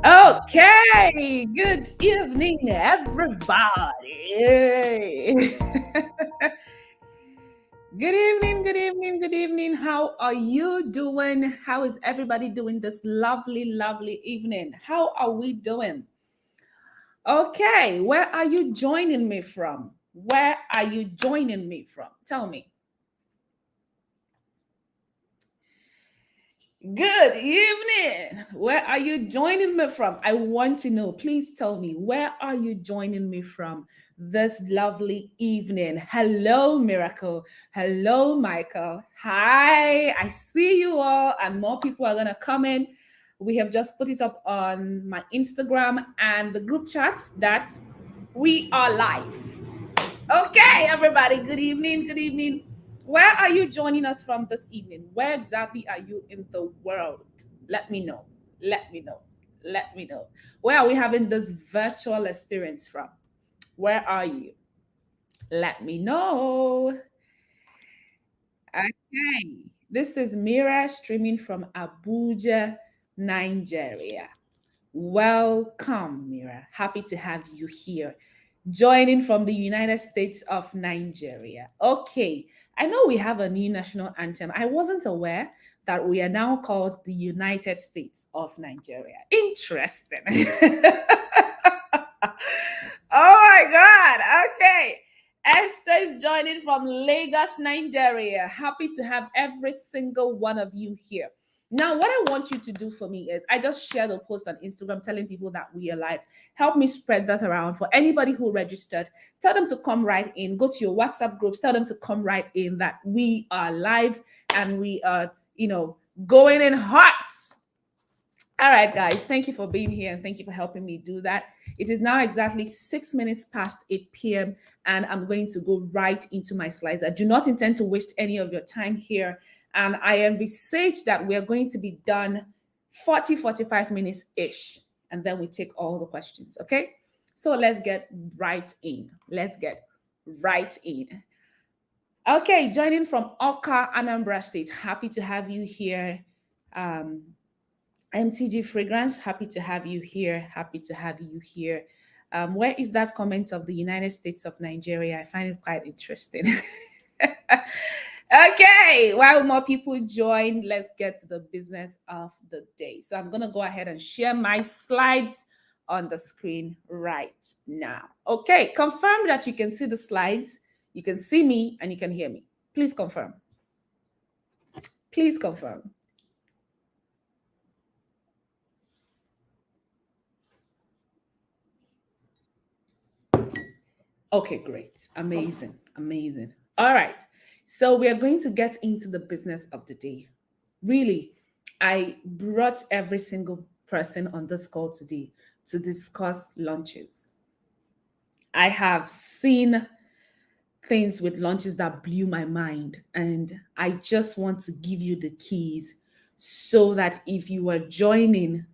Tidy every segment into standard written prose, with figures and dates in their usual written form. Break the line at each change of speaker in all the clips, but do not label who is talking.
Okay, good evening, everybody. Good evening, good evening, good evening. How are you doing? How is everybody doing this lovely, lovely evening? How are we doing? Okay, where are you joining me from? Where are you joining me from? Tell me. Good evening. Where are you joining me from? I want to know. Please tell me, where are you joining me from this lovely evening? Hello, Miracle. Hello, Michael. Hi. I see you all, and more people are going to come in. We have just put it up on my Instagram and the group chats that we are live. Okay, everybody, good evening, good evening. Where are you joining us from this evening? Where exactly are you in the world? Let me know. Let me know. Let me know. Where are we having this virtual experience from? Where are you? Let me know. Okay. This is Mira streaming from Abuja, Nigeria. Welcome, Mira. Happy to have you here. Joining from the United States of Nigeria. Okay, I know we have a new national anthem. I wasn't aware that we are now called the United States of Nigeria. Interesting. Oh my God. Okay. Esther is joining from Lagos, Nigeria. Happy to have every single one of you here. Now, what I want you to do for me is I just shared a post on Instagram telling people that we are live. Help me spread that around for anybody who registered. Tell them to come right in. Go to your WhatsApp groups. Tell them to come right in that we are live and we are, going in hot. All right, guys, thank you for being here and thank you for helping me do that. It is now exactly 6 minutes past 8 p.m. and I'm going to go right into my slides. I do not intend to waste any of your time here. And I envisage that we're going to be done 45 minutes ish. And then we take all the questions, okay? So let's get right in. Let's get right in. Okay, joining from Oka, Anambra State. Happy to have you here. MTG Fragrance, happy to have you here. Happy to have you here. Where is that comment of the United States of Nigeria? I find it quite interesting. Okay, while more people join, let's get to the business of the day. So I'm going to go ahead and share my slides on the screen right now. Okay, confirm that you can see the slides, you can see me, and you can hear me. Please confirm. Please confirm. Okay, great. Amazing. Amazing. All right. So we are going to get into the business of the day. Really, I brought every single person on this call today to discuss launches. I have seen things with launches that blew my mind, and I just want to give you the keys so that if you are joining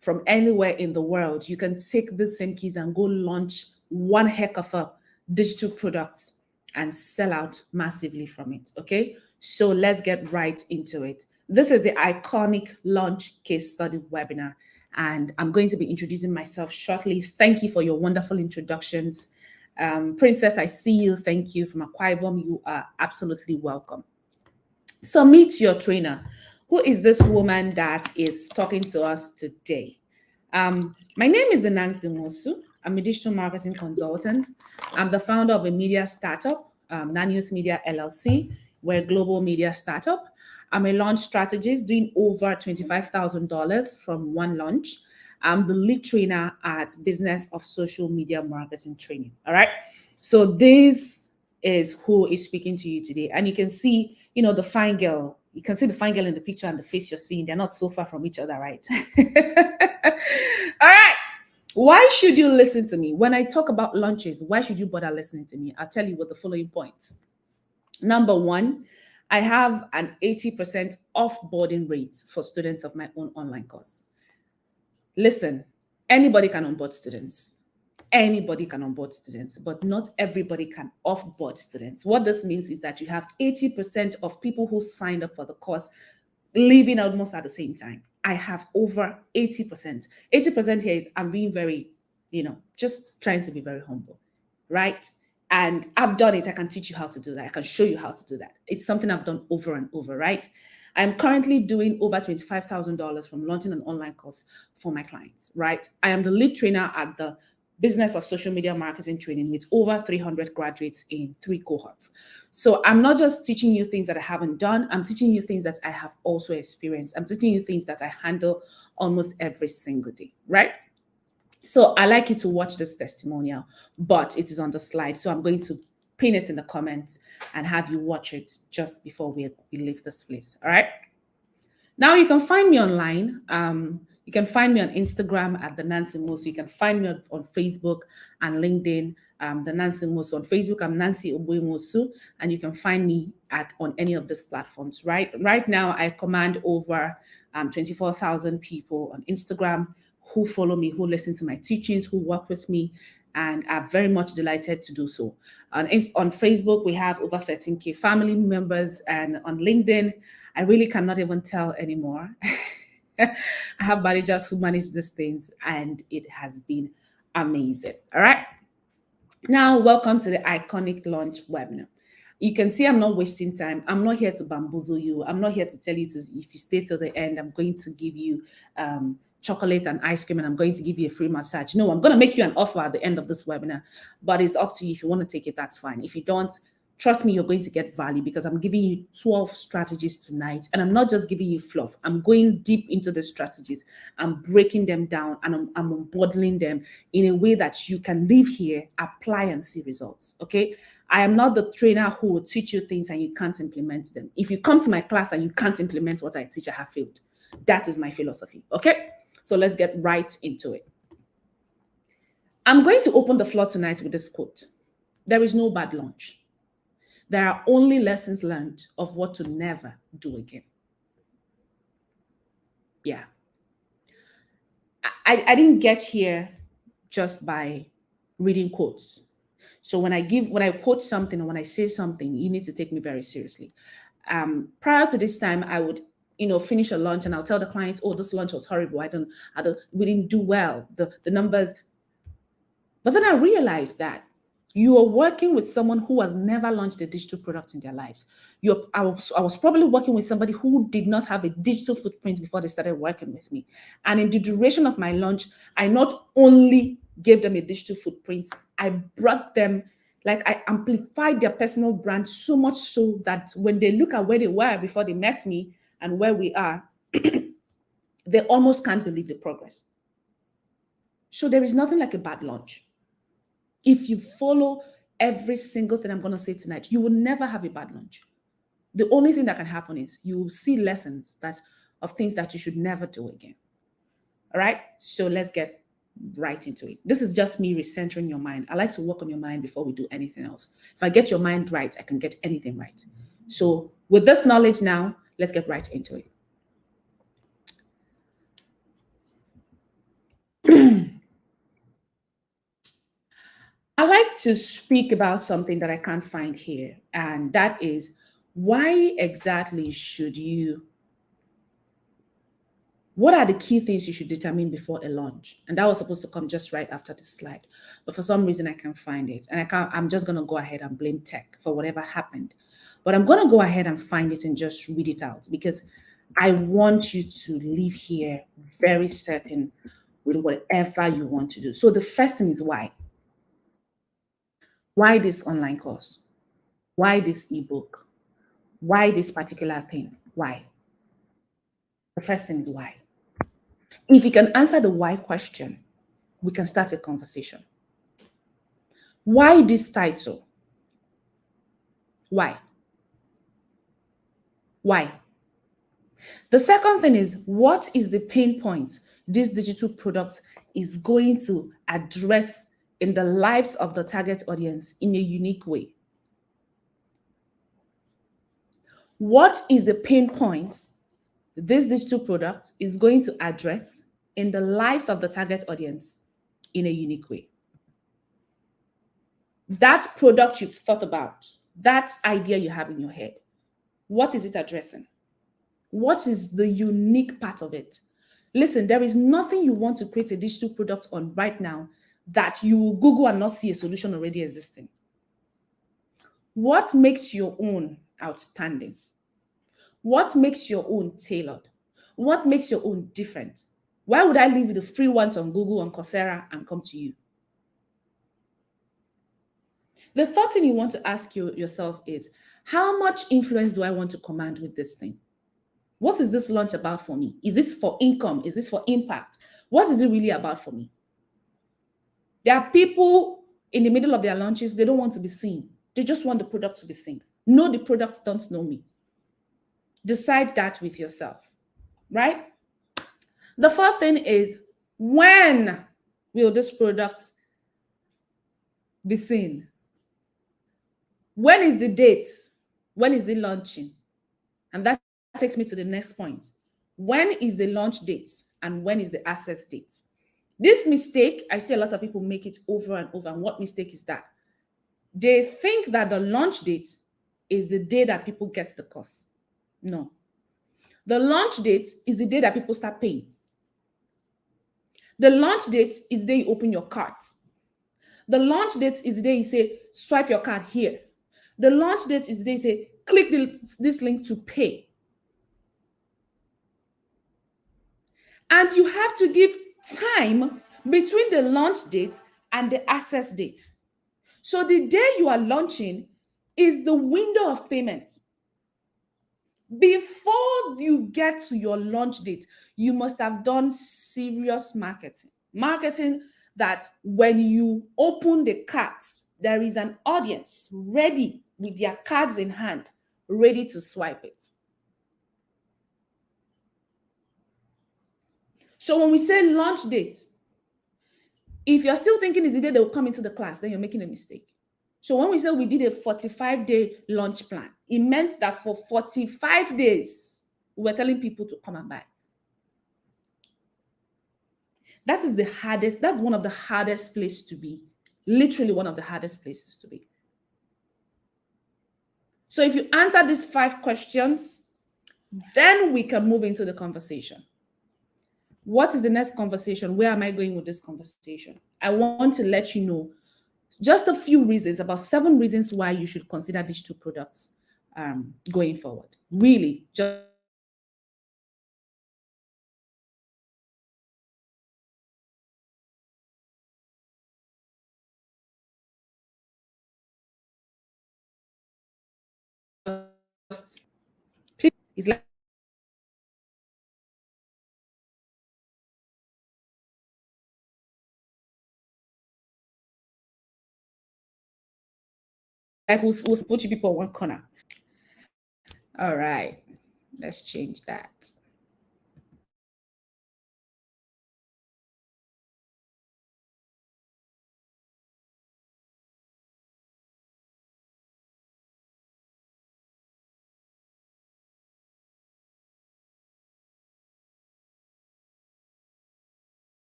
from anywhere in the world, you can take the same keys and go launch one heck of a digital product and sell out massively from it. Okay. So let's get right into it. This is the iconic launch case study webinar, and I'm going to be introducing myself shortly. Thank you for your wonderful introductions. Princess, I see you. Thank you. From Akwa Ibom, you are absolutely welcome. So meet your trainer. Who is this woman that is talking to us today? My name is Nancy Mosu. I'm a digital marketing consultant. I'm the founder of a media startup, Nanius Media LLC. We're a global media startup. I'm a launch strategist doing over $25,000 from one launch. I'm the lead trainer at Business of Social Media Marketing Training. All right. So this is who is speaking to you today. And you can see, the fine girl. You can see the fine girl in the picture and the face you're seeing. They're not so far from each other, right? All right. Why should you listen to me? When I talk about launches, why should you bother listening to me? I'll tell you with the following points. Number one, I have an 80% offboarding rate for students of my own online course. Listen, anybody can onboard students. Anybody can onboard students, but not everybody can offboard students. What this means is that you have 80% of people who signed up for the course leaving almost at the same time. I have over 80%. 80% here is I'm being very, just trying to be very humble, right? And I've done it. I can teach you how to do that. I can show you how to do that. It's something I've done over and over, right? I'm currently doing over $25,000 from launching an online course for my clients, right? I am the lead trainer at the Business of Social Media Marketing Training with over 300 graduates in 3 cohorts. So I'm not just teaching you things that I haven't done, I'm teaching you things that I have also experienced. I'm teaching you things that I handle almost every single day, right? So I like you to watch this testimonial, but it is on the slide. So I'm going to pin it in the comments and have you watch it just before we leave this place. All right. Now you can find me online. You can find me on Instagram at the Nancy Mosu. You can find me on Facebook and LinkedIn, the Nancy Mosu. On Facebook, I'm Nancy Mosu, and you can find me on any of these platforms. Right now, I command over 24,000 people on Instagram who follow me, who listen to my teachings, who work with me, and I'm very much delighted to do so. On Facebook, we have over 13K family members, and on LinkedIn, I really cannot even tell anymore. I have managers who manage these things, and it has been amazing. All right. Now, welcome to the Iconic Launch webinar. You can see I'm not wasting time. I'm not here to bamboozle you. I'm not here to tell you if you stay till the end, I'm going to give you chocolate and ice cream, and I'm going to give you a free massage. No, I'm going to make you an offer at the end of this webinar, but it's up to you. If you want to take it, that's fine. If you don't, trust me, you're going to get value, because I'm giving you 12 strategies tonight. And I'm not just giving you fluff. I'm going deep into the strategies. I'm breaking them down, and I'm unbottling them in a way that you can live here, apply, and see results. Okay. I am not the trainer who will teach you things and you can't implement them. If you come to my class and you can't implement what I teach, I have failed. That is my philosophy. Okay. So let's get right into it. I'm going to open the floor tonight with this quote. There is no bad launch. There are only lessons learned of what to never do again. Yeah. I didn't get here just by reading quotes. So when I quote something or when I say something, you need to take me very seriously. Prior to this time, I would, finish a launch and I'll tell the clients, oh, this launch was horrible. We didn't do well. The numbers. But then I realized that you are working with someone who has never launched a digital product in their lives. I was probably working with somebody who did not have a digital footprint before they started working with me. And in the duration of my launch, I not only gave them a digital footprint, I brought them, I amplified their personal brand so much so that when they look at where they were before they met me and where we are, they almost can't believe the progress. So there is nothing like a bad launch. If you follow every single thing I'm going to say tonight, you will never have a bad launch. The only thing that can happen is you will see lessons of things that you should never do again. All right. So let's get right into it. This is just me recentering your mind. I like to work on your mind before we do anything else. If I get your mind right, I can get anything right. So with this knowledge now, let's get right into it. I like to speak about something that I can't find here, and that is, why exactly what are the key things you should determine before a launch? And that was supposed to come just right after this slide, but for some reason I can't find it, and I'm just going to go ahead and blame tech for whatever happened. But I'm going to go ahead and find it and just read it out, because I want you to leave here very certain with whatever you want to do. So the first thing is why. Why this online course? Why this ebook? Why this particular thing? Why? The first thing is why. If you can answer the why question, we can start a conversation. Why this title? Why? Why? The second thing is, what is the pain point this digital product is going to address in the lives of the target audience in a unique way? What is the pain point this digital product is going to address in the lives of the target audience in a unique way? That product you've thought about, that idea you have in your head, what is it addressing? What is the unique part of it? Listen, there is nothing you want to create a digital product on right now that you will Google and not see a solution already existing. What makes your own outstanding? What makes your own tailored? What makes your own different? Why would I leave the free ones on Google, on Coursera, and come to you? The third thing you want to ask yourself is, how much influence do I want to command with this thing? What is this launch about for me? Is this for income? Is this for impact? What is it really about for me? There are people in the middle of their launches, they don't want to be seen. They just want the product to be seen. Know the product, don't know me. Decide that with yourself, right? The fourth thing is, when will this product be seen? When is the date? When is it launching? And that takes me to the next point. When is the launch date and when is the access date? This mistake, I see a lot of people make it over and over. And what mistake is that? They think that the launch date is the day that people get the course. No. The launch date is the day that people start paying. The launch date is the day you open your cart. The launch date is the day you say, swipe your card here. The launch date is the day you say, click this link to pay. And you have to give time between the launch date and the access date. So the day you are launching is the window of payment. Before you get to your launch date, you must have done serious marketing. Marketing that when you open the cards, there is an audience ready with their cards in hand, ready to swipe it. So when we say launch date, if you're still thinking it's the day they will come into the class, then you're making a mistake. So when we said we did a 45-day launch plan, it meant that for 45 days, we were telling people to come and buy. That is the hardest, that's one of the hardest places to be. Literally one of the hardest places to be. So if you answer these 5 questions, then we can move into the conversation. What is the next conversation? Where am I going with this conversation? I want to let you know just a few reasons, about 7 reasons why you should consider digital products going forward. Really, just it's like we'll put you people in one corner. All right, let's change that.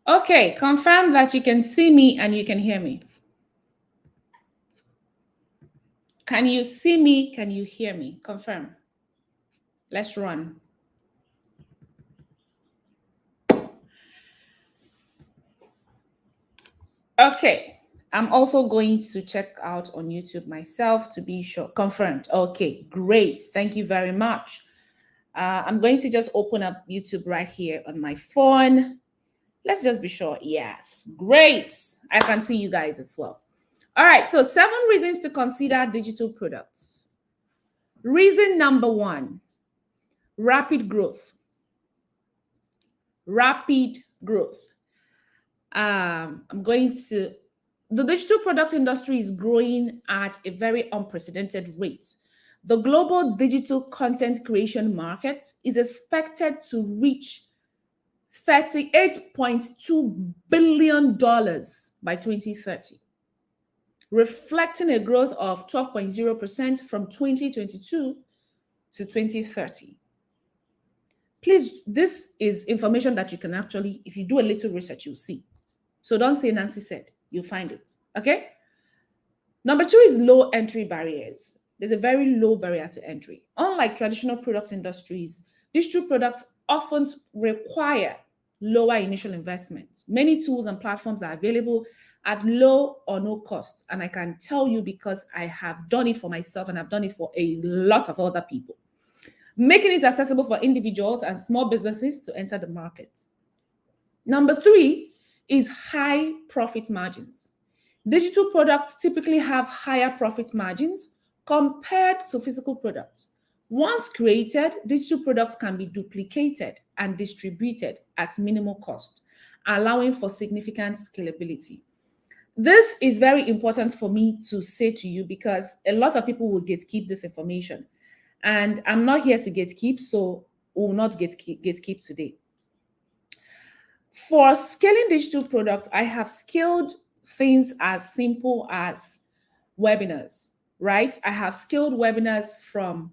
Okay, confirm that you can see me and you can hear me. Can you see me? Can you hear me? Confirm. Let's run. Okay. I'm also going to check out on YouTube myself to be sure. Confirmed. Okay, great. Thank you very much. I'm going to just open up YouTube right here on my phone. Let's just be sure. Yes, great. I can see you guys as well. All right, so 7 reasons to consider digital products. Reason number 1, rapid growth. Rapid growth. The digital products industry is growing at a very unprecedented rate. The global digital content creation market is expected to reach $38.2 billion by 2030, reflecting a growth of 12.0% from 2022 to 2030. Please, this is information that you can actually, if you do a little research, you'll see. So don't say Nancy said, you'll find it. Okay? Number 2 is low entry barriers. There's a very low barrier to entry. Unlike traditional product industries, digital products often require lower initial investments. Many tools and platforms are available at low or no cost. And I can tell you because I have done it for myself and I've done it for a lot of other people, making it accessible for individuals and small businesses to enter the market. Number 3 is high profit margins. Digital products typically have higher profit margins compared to physical products. Once created, digital products can be duplicated and distributed at minimal cost, allowing for significant scalability. This is very important for me to say to you because a lot of people will gatekeep this information. And I'm not here to gatekeep, so we will not gatekeep today. For scaling digital products, I have scaled things as simple as webinars, right? I have scaled webinars from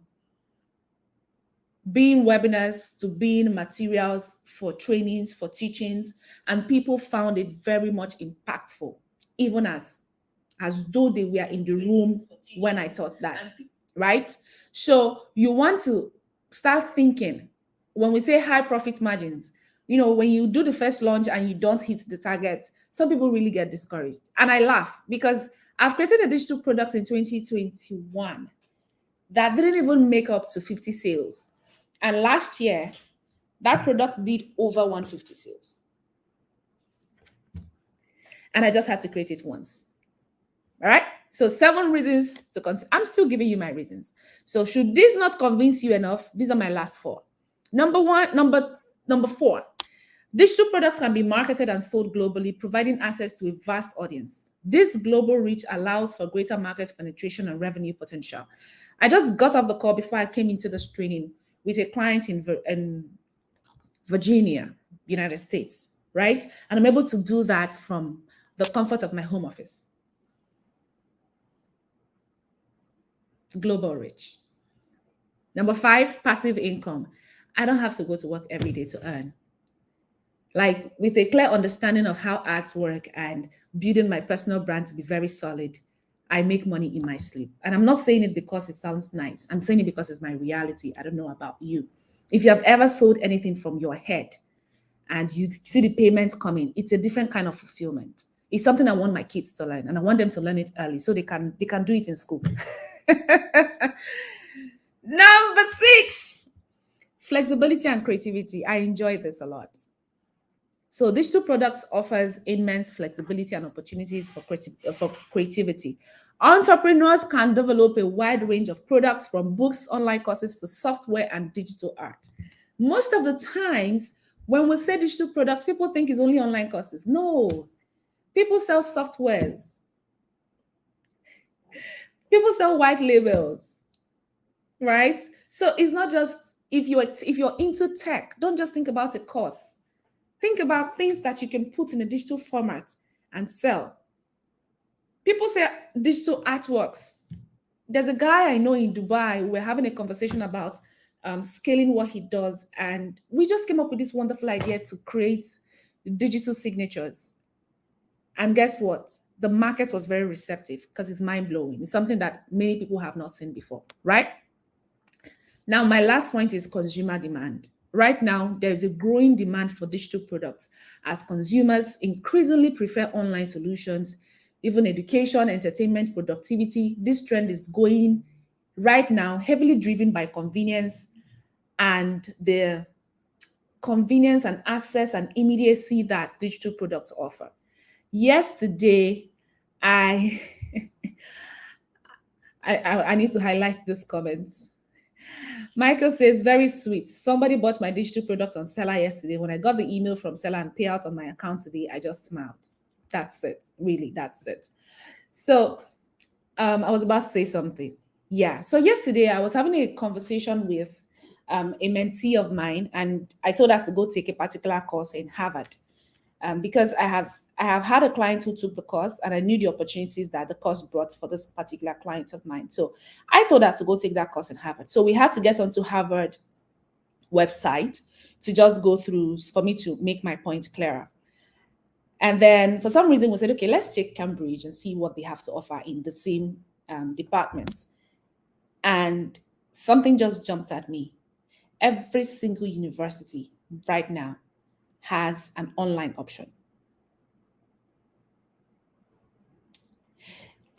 being webinars to being materials for trainings, for teachings, and people found it very much impactful, even as though they were in the room when I taught that, right? So you want to start thinking, when we say high profit margins, when you do the first launch and you don't hit the target, some people really get discouraged. And I laugh because I've created a digital product in 2021 that didn't even make up to 50 sales. And last year, that product did over 150 sales. And I just had to create it once. All right? So 7 reasons to consider. I'm still giving you my reasons. So should this not convince you enough, these are my last 4. Number 4, digital products can be marketed and sold globally, providing access to a vast audience. This global reach allows for greater market penetration and revenue potential. I just got off the call before I came into this training with a client in Virginia, United States, right? And I'm able to do that from the comfort of my home office. Global reach. Number 5, passive income. I don't have to go to work every day to earn. Like, with a clear understanding of how ads work and building my personal brand to be very solid, I make money in my sleep. And I'm not saying it because it sounds nice. I'm saying it because it's my reality. I don't know about you. If you have ever sold anything from your head and you see the payments coming, it's a different kind of fulfillment. It's something I want my kids to learn, and I want them to learn it early so they can do it in school. Number 6, flexibility and creativity. I enjoy this a lot. So digital products offers immense flexibility and opportunities for creativity. Entrepreneurs can develop a wide range of products, from books, online courses, to software and digital art. Most of the times when we say digital products, people think it's only online courses. No, people sell softwares. People sell white labels, right? So it's not just, if you're into tech, don't just think about a course. Think about things that you can put in a digital format and sell. People say digital artworks. There's a guy I know in Dubai. We're having a conversation about scaling what he does. And we just came up with this wonderful idea to create digital signatures. And guess what? The market was very receptive because it's mind blowing. It's something that many people have not seen before, right? Now, my last point is consumer demand. Right now, there is a growing demand for digital products as consumers increasingly prefer online solutions, even education, entertainment, productivity. This trend is going right now heavily driven by convenience and the convenience and access and immediacy that digital products offer. Yesterday, I I need to highlight this comment. Michael says, very sweet. Somebody bought my digital product on Seller yesterday. When I got the email from Seller and payout on my account today, I just smiled. That's it. Really, that's it. So I was about to say something. Yeah. So yesterday I was having a conversation with a mentee of mine, and I told her to go take a particular course in Harvard because I have had a client who took the course, and I knew the opportunities that the course brought for this particular client of mine. So I told her to go take that course in Harvard. So we had to get onto Harvard website to just go through for me to make my point clearer. And then for some reason we said, okay, let's take Cambridge and see what they have to offer in the same department. And something just jumped at me. Every single university right now has an online option.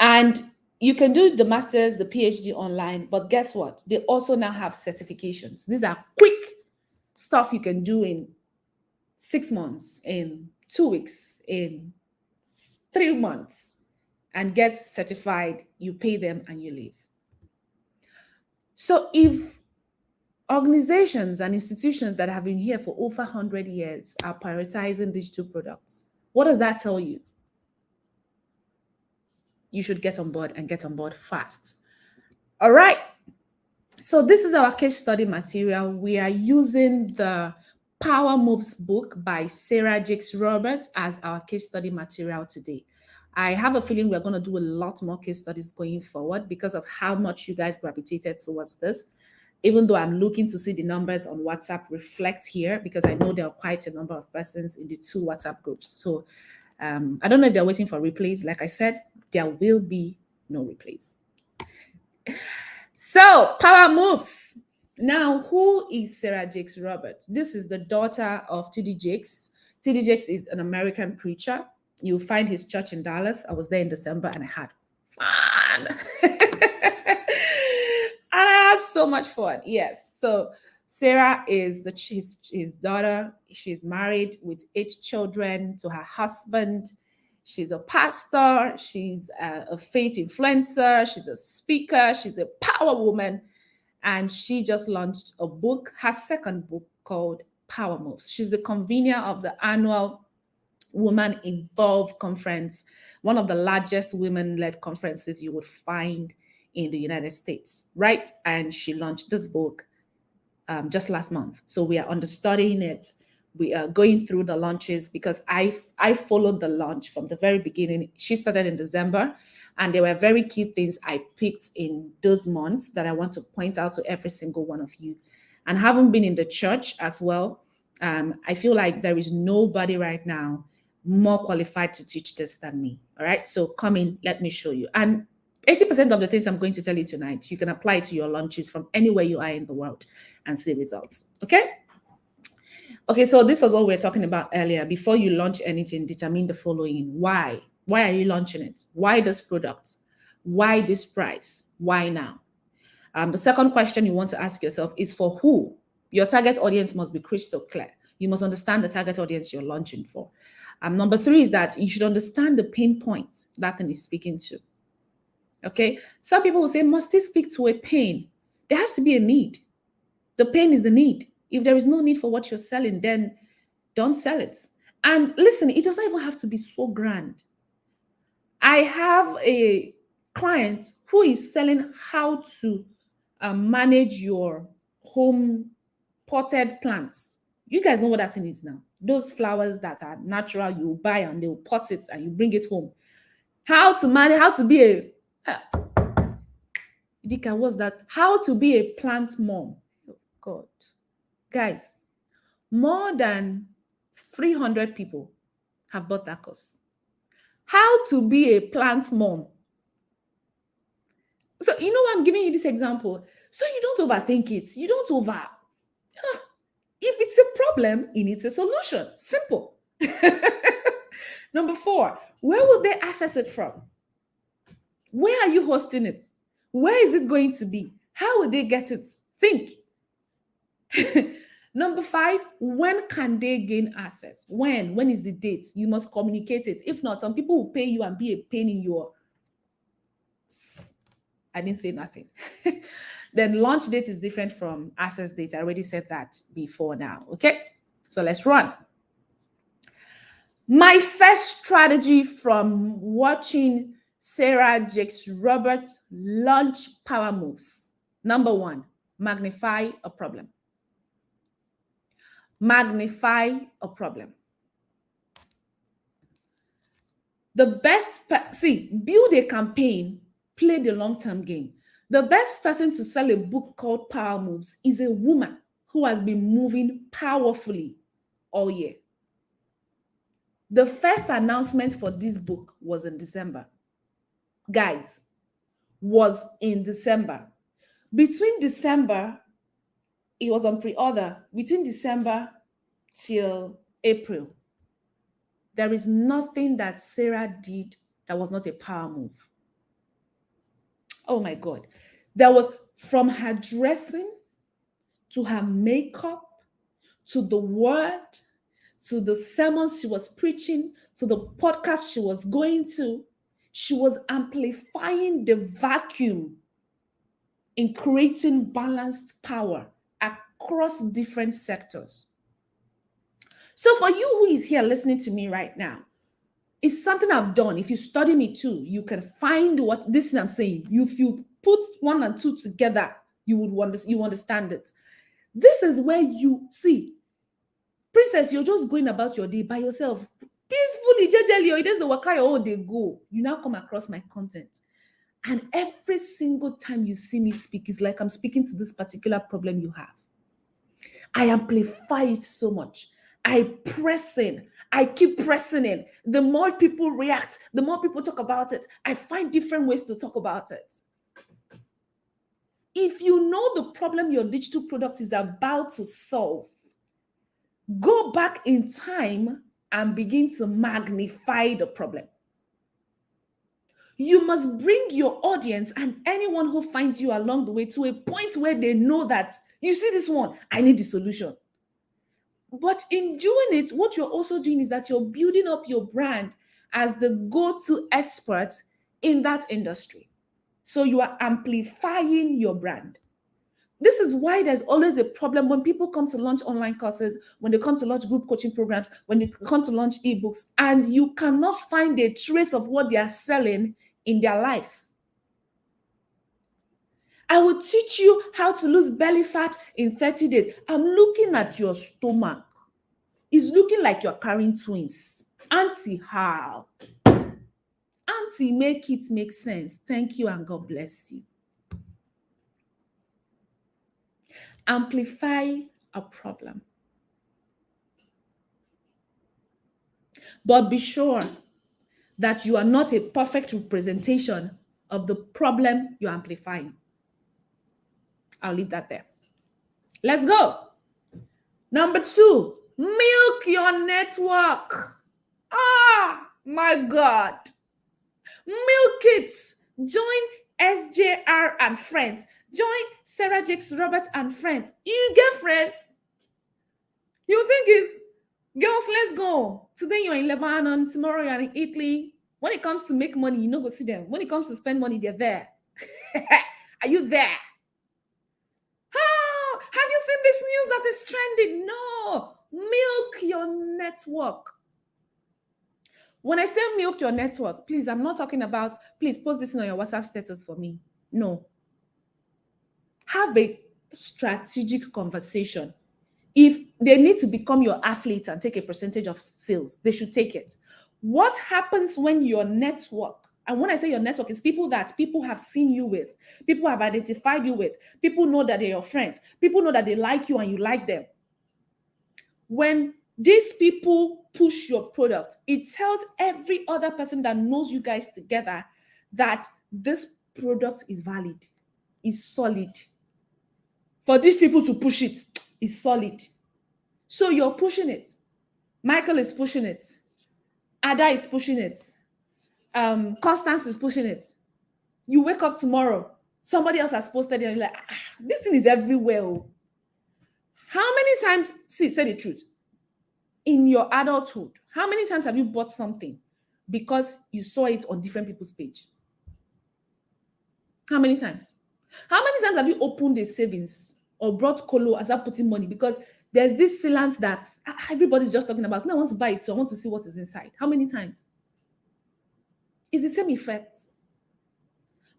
And you can do the master's, the PhD online, but guess what? They also now have certifications. These are quick stuff you can do in 6 months, in 2 weeks, in 3 months, and get certified. You pay them and you leave. So if organizations and institutions that have been here for over 100 years are prioritizing digital products, what does that tell you? You should get on board and get on board fast. All right. So this is our case study material. We are using the Power Moves book by Sarah Jakes Roberts as our case study material today. I have a feeling we're going to do a lot more case studies going forward because of how much you guys gravitated towards this. Even though I'm looking to see the numbers on WhatsApp reflect here, because I know there are quite a number of persons in the 2 WhatsApp groups. So I don't know if they're waiting for replays. Like I said, there will be no replays. So, Power Moves. Now, who is Sarah Jakes Roberts? This is the daughter of T.D. Jakes. T.D. Jakes is an American preacher. You'll find his church in Dallas. I was there in December and I had fun. And I had so much fun. Yes. So, Sarah is his daughter. She's married with 8 children to her husband. She's a pastor. She's a faith influencer. She's a speaker. She's a power woman. And she just launched a book, her second book, called Power Moves. She's the convener of the annual Woman Involved Conference, one of the largest women-led conferences you would find in the United States, right? And she launched this book just last month. So we are understudying it. We are going through the launches because I followed the launch from the very beginning. She started in December, and there were very key things I picked in those months that I want to point out to every single one of you. And having been in the church as well, I feel like there is nobody right now more qualified to teach this than me. All right, so come in, let me show you. And 80% of the things I'm going to tell you tonight, you can apply to your launches from anywhere you are in the world and see results. Okay, so this was what we were talking about earlier. Before you launch anything, determine the following. Why? Why are you launching it? Why this product? Why this price? Why now? The second question you want to ask yourself is for who? Your target audience must be crystal clear. You must understand the target audience you're launching for. Number 3 is that you should understand the pain point that thing is speaking to. Okay, some people will say, must it speak to a pain? There has to be a need. The pain is the need. If there is no need for what you're selling, then don't sell it. And listen, it doesn't even have to be so grand. I have a client who is selling how to manage your home potted plants. You guys know what that thing is now. Those flowers that are natural, you buy and they'll pot it and you bring it home. How to manage, how to be a Dika, what's that? How to be a plant mom. Oh God. Guys, more than 300 people have bought that course. How to be a plant mom. So, you know why I'm giving you this example? So you don't overthink it. You don't over. If it's a problem, it needs a solution. Simple. Number 4, where will they access it from? Where are you hosting it? Where is it going to be? How will they get it? Think. Number 5, when can they gain access? When? When is the date? You must communicate it. If not, some people will pay you and be a pain in your... I didn't say nothing. Then launch date is different from access date. I already said that before now. Okay, so let's run. My first strategy from watching Sarah Jakes Roberts launch power moves. Number 1, magnify a problem. Magnify a problem. The best, build a campaign, play the long-term game. The best person to sell a book called Power Moves is a woman who has been moving powerfully all year. The first announcement for this book was in December. Guys, was in December. Between December, it was on pre-order. Between December till April, there is nothing that Sarah did that was not a power move. Oh my God. There was, from her dressing to her makeup, to the word, to the sermons she was preaching, to the podcast she was going to, she was amplifying the vacuum in creating balanced power across different sectors. So for you who is here listening to me right now, it's something I've done. If you study me too, you can find what this thing I'm saying. If you put 1 and 2 together, you understand it. This is where you see, Princess, you're just going about your day by yourself, peacefully, jejely, it doesn't work out, they go. You now come across my content. And every single time you see me speak, it's like I'm speaking to this particular problem you have. I amplify it so much. I press in. I keep pressing in. The more people react, the more people talk about it. I find different ways to talk about it. If you know the problem your digital product is about to solve, go back in time and begin to magnify the problem. You must bring your audience and anyone who finds you along the way to a point where they know that, you see this one, I need the solution. But in doing it, what you're also doing is that you're building up your brand as the go-to expert in that industry. So you are amplifying your brand. This is why there's always a problem when people come to launch online courses, when they come to launch group coaching programs, when they come to launch ebooks, and you cannot find a trace of what they are selling in their lives. I will teach you how to lose belly fat in 30 days. I'm looking at your stomach. It's looking like you're carrying twins. Auntie, how? Auntie, make it make sense. Thank you and God bless you. Amplify a problem. But be sure that you are not a perfect representation of the problem you're amplifying. I'll leave that there. Let's go. Number 2, milk your network. Ah, my God. Milk it. Join SJR and friends. Join Sarah Jakes Roberts and friends. You get friends. You think it's, girls, let's go. Today you're in Lebanon, tomorrow you're in Italy. When it comes to make money, you know, go see them. When it comes to spend money, they're there. Are you there? Oh, have you seen this news that is trending? No. Milk your network. When I say milk your network, please, I'm not talking about, please post this on your WhatsApp status for me. No. Have a strategic conversation. If they need to become your athlete and take a percentage of sales, they should take it. What happens when your network, and when I say your network, it's people that people have seen you with, people have identified you with, people know that they're your friends, people know that they like you and you like them. When These people push your product. It tells every other person that knows you guys together that this product is valid, is solid. For these people to push it, is solid. So you're pushing it. Michael is pushing it. Ada is pushing it. Constance is pushing it. You wake up tomorrow, somebody else has posted it, and you're like, this thing is everywhere. How many times, say the truth, in your adulthood, how many times have you bought something because you saw it on different people's page? How many times? How many times have you opened a savings or brought colo and start putting money because there's this sealant that everybody's just talking about? No, I want to buy it, so I want to see what is inside. How many times? It's the same effect.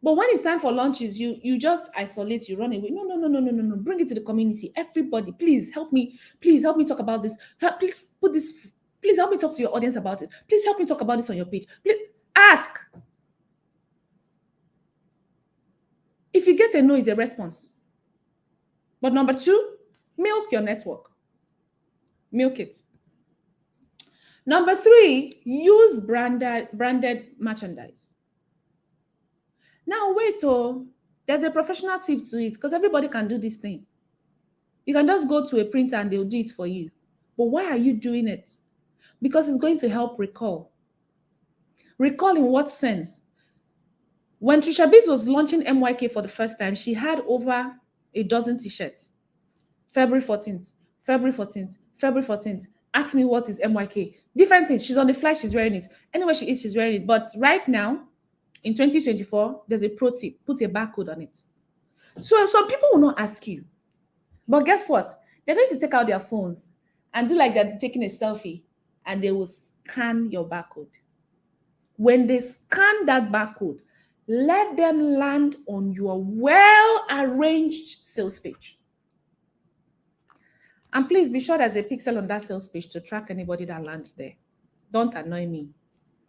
But when it's time for lunches, you just isolate, you run away. No. Bring it to the community. Everybody, please help me. Please help me talk about this. Please put this. Please help me talk to your audience about it. Please help me talk about this on your page. Please ask. If you get a no, it's a response. But number 2, milk your network. Milk it. Number 3, use branded merchandise. Now, wait, there's a professional tip to it because everybody can do this thing. You can just go to a printer and they'll do it for you. But why are you doing it? Because it's going to help recall. Recall in what sense? When Trisha Biz was launching MYK for the first time, she had over a dozen t-shirts. February 14th, February 14th, February 14th. Ask me what is MYK. Different things. She's on the fly, she's wearing it. Anywhere she is, she's wearing it. But right now, in 2024, there's a pro tip. Put a barcode on it. So some people will not ask you. But guess what? They're going to take out their phones and do like they're taking a selfie, and they will scan your barcode. When they scan that barcode, let them land on your well-arranged sales page. And please be sure there's a pixel on that sales page to track anybody that lands there. Don't annoy me.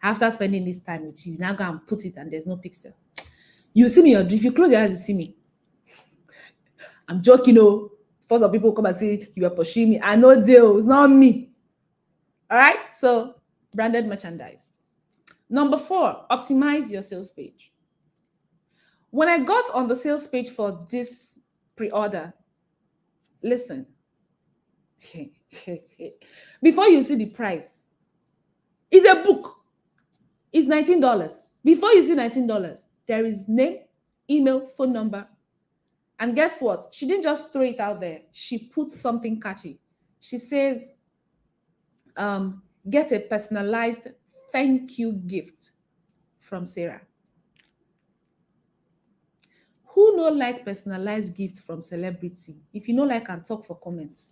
After spending this time with you, now go and put it and there's no pixel. You see me, if you close your eyes, you see me. I'm joking, For some people come and say you are pursuing me. I know deal, it's not me. All right, so branded merchandise. Number 4, optimize your sales page. When I got on the sales page for this pre-order, listen, before you see the price, it's a book. It's $19. Before you see $19, there is name, email, phone number. And guess what? She didn't just throw it out there. She put something catchy. She says, get a personalized thank you gift from Sarah. Who no like personalized gifts from celebrity? If you no like, and talk for comments.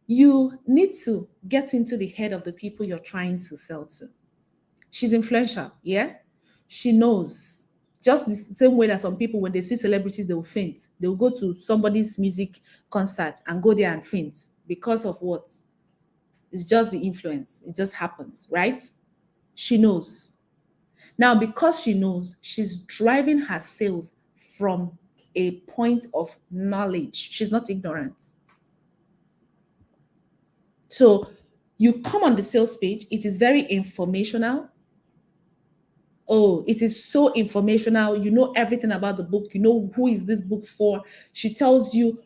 You need to get into the head of the people you're trying to sell to. She's influential, yeah? She knows. Just the same way that some people, when they see celebrities, they will faint. They will go to somebody's music concert and go there and faint. Because of what? It's just the influence. It just happens, right? She knows. Now, because she knows, she's driving her sales from a point of knowledge. She's not ignorant. So you come on the sales page. It is very informational. Oh, it is so informational. You know everything about the book. You know who is this book for. She tells you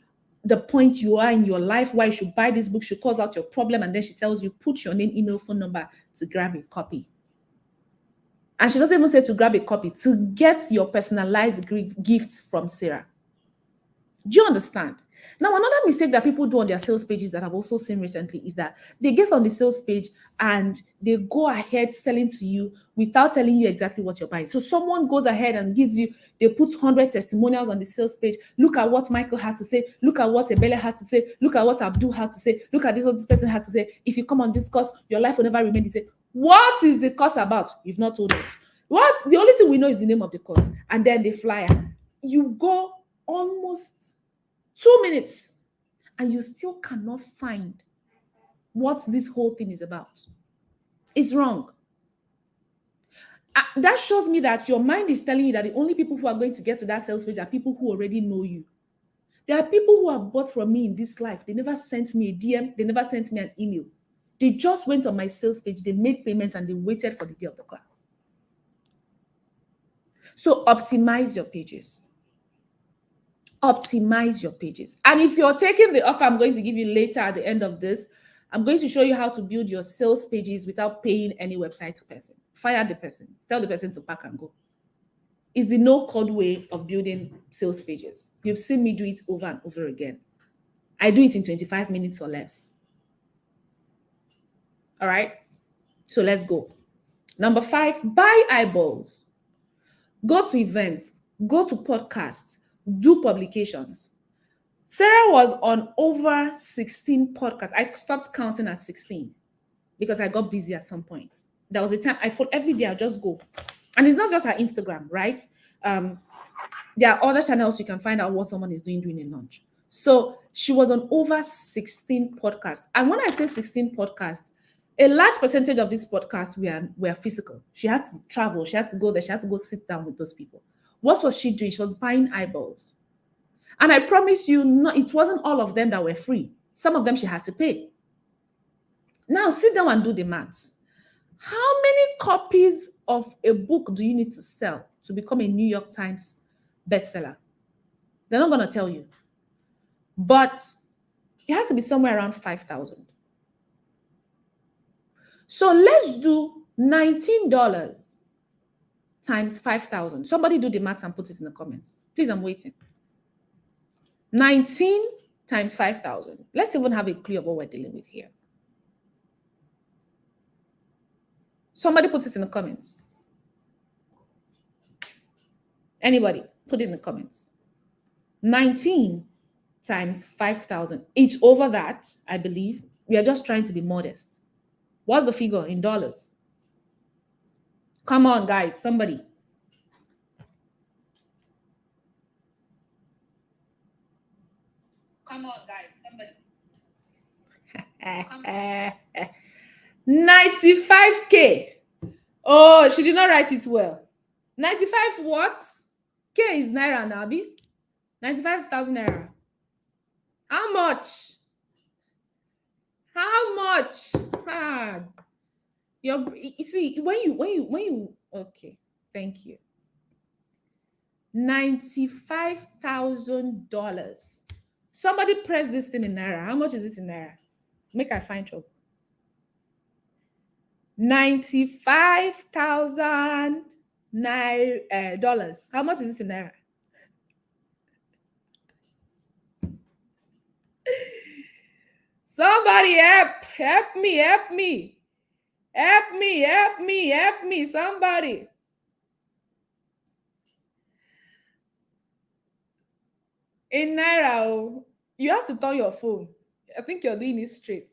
the point you are in your life, why you should buy this book. She calls out your problem, and then she tells you, put your name, email, phone number to grab a copy. And she doesn't even say to grab a copy, to get your personalized gifts from Sarah. Do you understand? Now, another mistake that people do on their sales pages that I've also seen recently is that they get on the sales page and they go ahead selling to you without telling you exactly what you're buying. So someone goes ahead and gives you, they put 100 testimonials on the sales page. Look at what Michael had to say. Look at what Ebele had to say. Look at what Abdul had to say. Look at what this person had to say. If you come on this course, your life will never remain the same. What is the course about? You've not told us. What? The only thing we know is the name of the course. And then the flyer. You go almost 2 minutes and you still cannot find what this whole thing is about. It's wrong. That shows me that your mind is telling you that the only people who are going to get to that sales page are people who already know you. There are people who have bought from me in this life. They never sent me a DM. They never sent me an email. They just went on my sales page. They made payments and they waited for the day of the class. So optimize your pages. Optimize your pages. And if you're taking the offer I'm going to give you later at the end of this, I'm going to show you how to build your sales pages without paying any website person. Fire the person. Tell the person to pack and go. It's the no-code way of building sales pages. You've seen me do it over and over again. I do it in 25 minutes or less. All right? So let's go. Number 5, buy eyeballs. Go to events. Go to podcasts. Do publications. Sarah was on over 16 podcasts. I stopped counting at 16 because I got busy at some point. There was a time I thought every day I'll just go. And it's not just her Instagram, right? There are other channels you can find out what someone is doing during a lunch. So she was on over 16 podcasts. And when I say 16 podcasts, a large percentage of these podcasts were physical. She had to travel. She had to go there. She had to go sit down with those people. What was she doing? She was buying eyeballs. And I promise you, no, it wasn't all of them that were free. Some of them she had to pay. Now sit down and do the maths. How many copies of a book do you need to sell to become a New York Times bestseller? They're not going to tell you. But it has to be somewhere around 5,000. So let's do $19 times 5,000. Somebody do the maths and put it in the comments. Please, I'm waiting. 19 times 5,000. Let's even have a clue of what we're dealing with here. Somebody put it in the comments. Anybody, put it in the comments. 19 times 5,000. It's over that, I believe. We are just trying to be modest. What's the figure in dollars? Come on, guys, somebody. Come on, guys, somebody. 95K. Oh, she did not write it well. 95 what? K is naira, Nabi. 95,000 naira. How much? How much? You see, when you okay, thank you. $95,000. Somebody press this thing in naira. How much is it in naira? Make I find trouble. $95,000 dollars. How much is it in naira? Somebody help me, somebody. In naira, you have to turn your phone. I think you're doing it straight.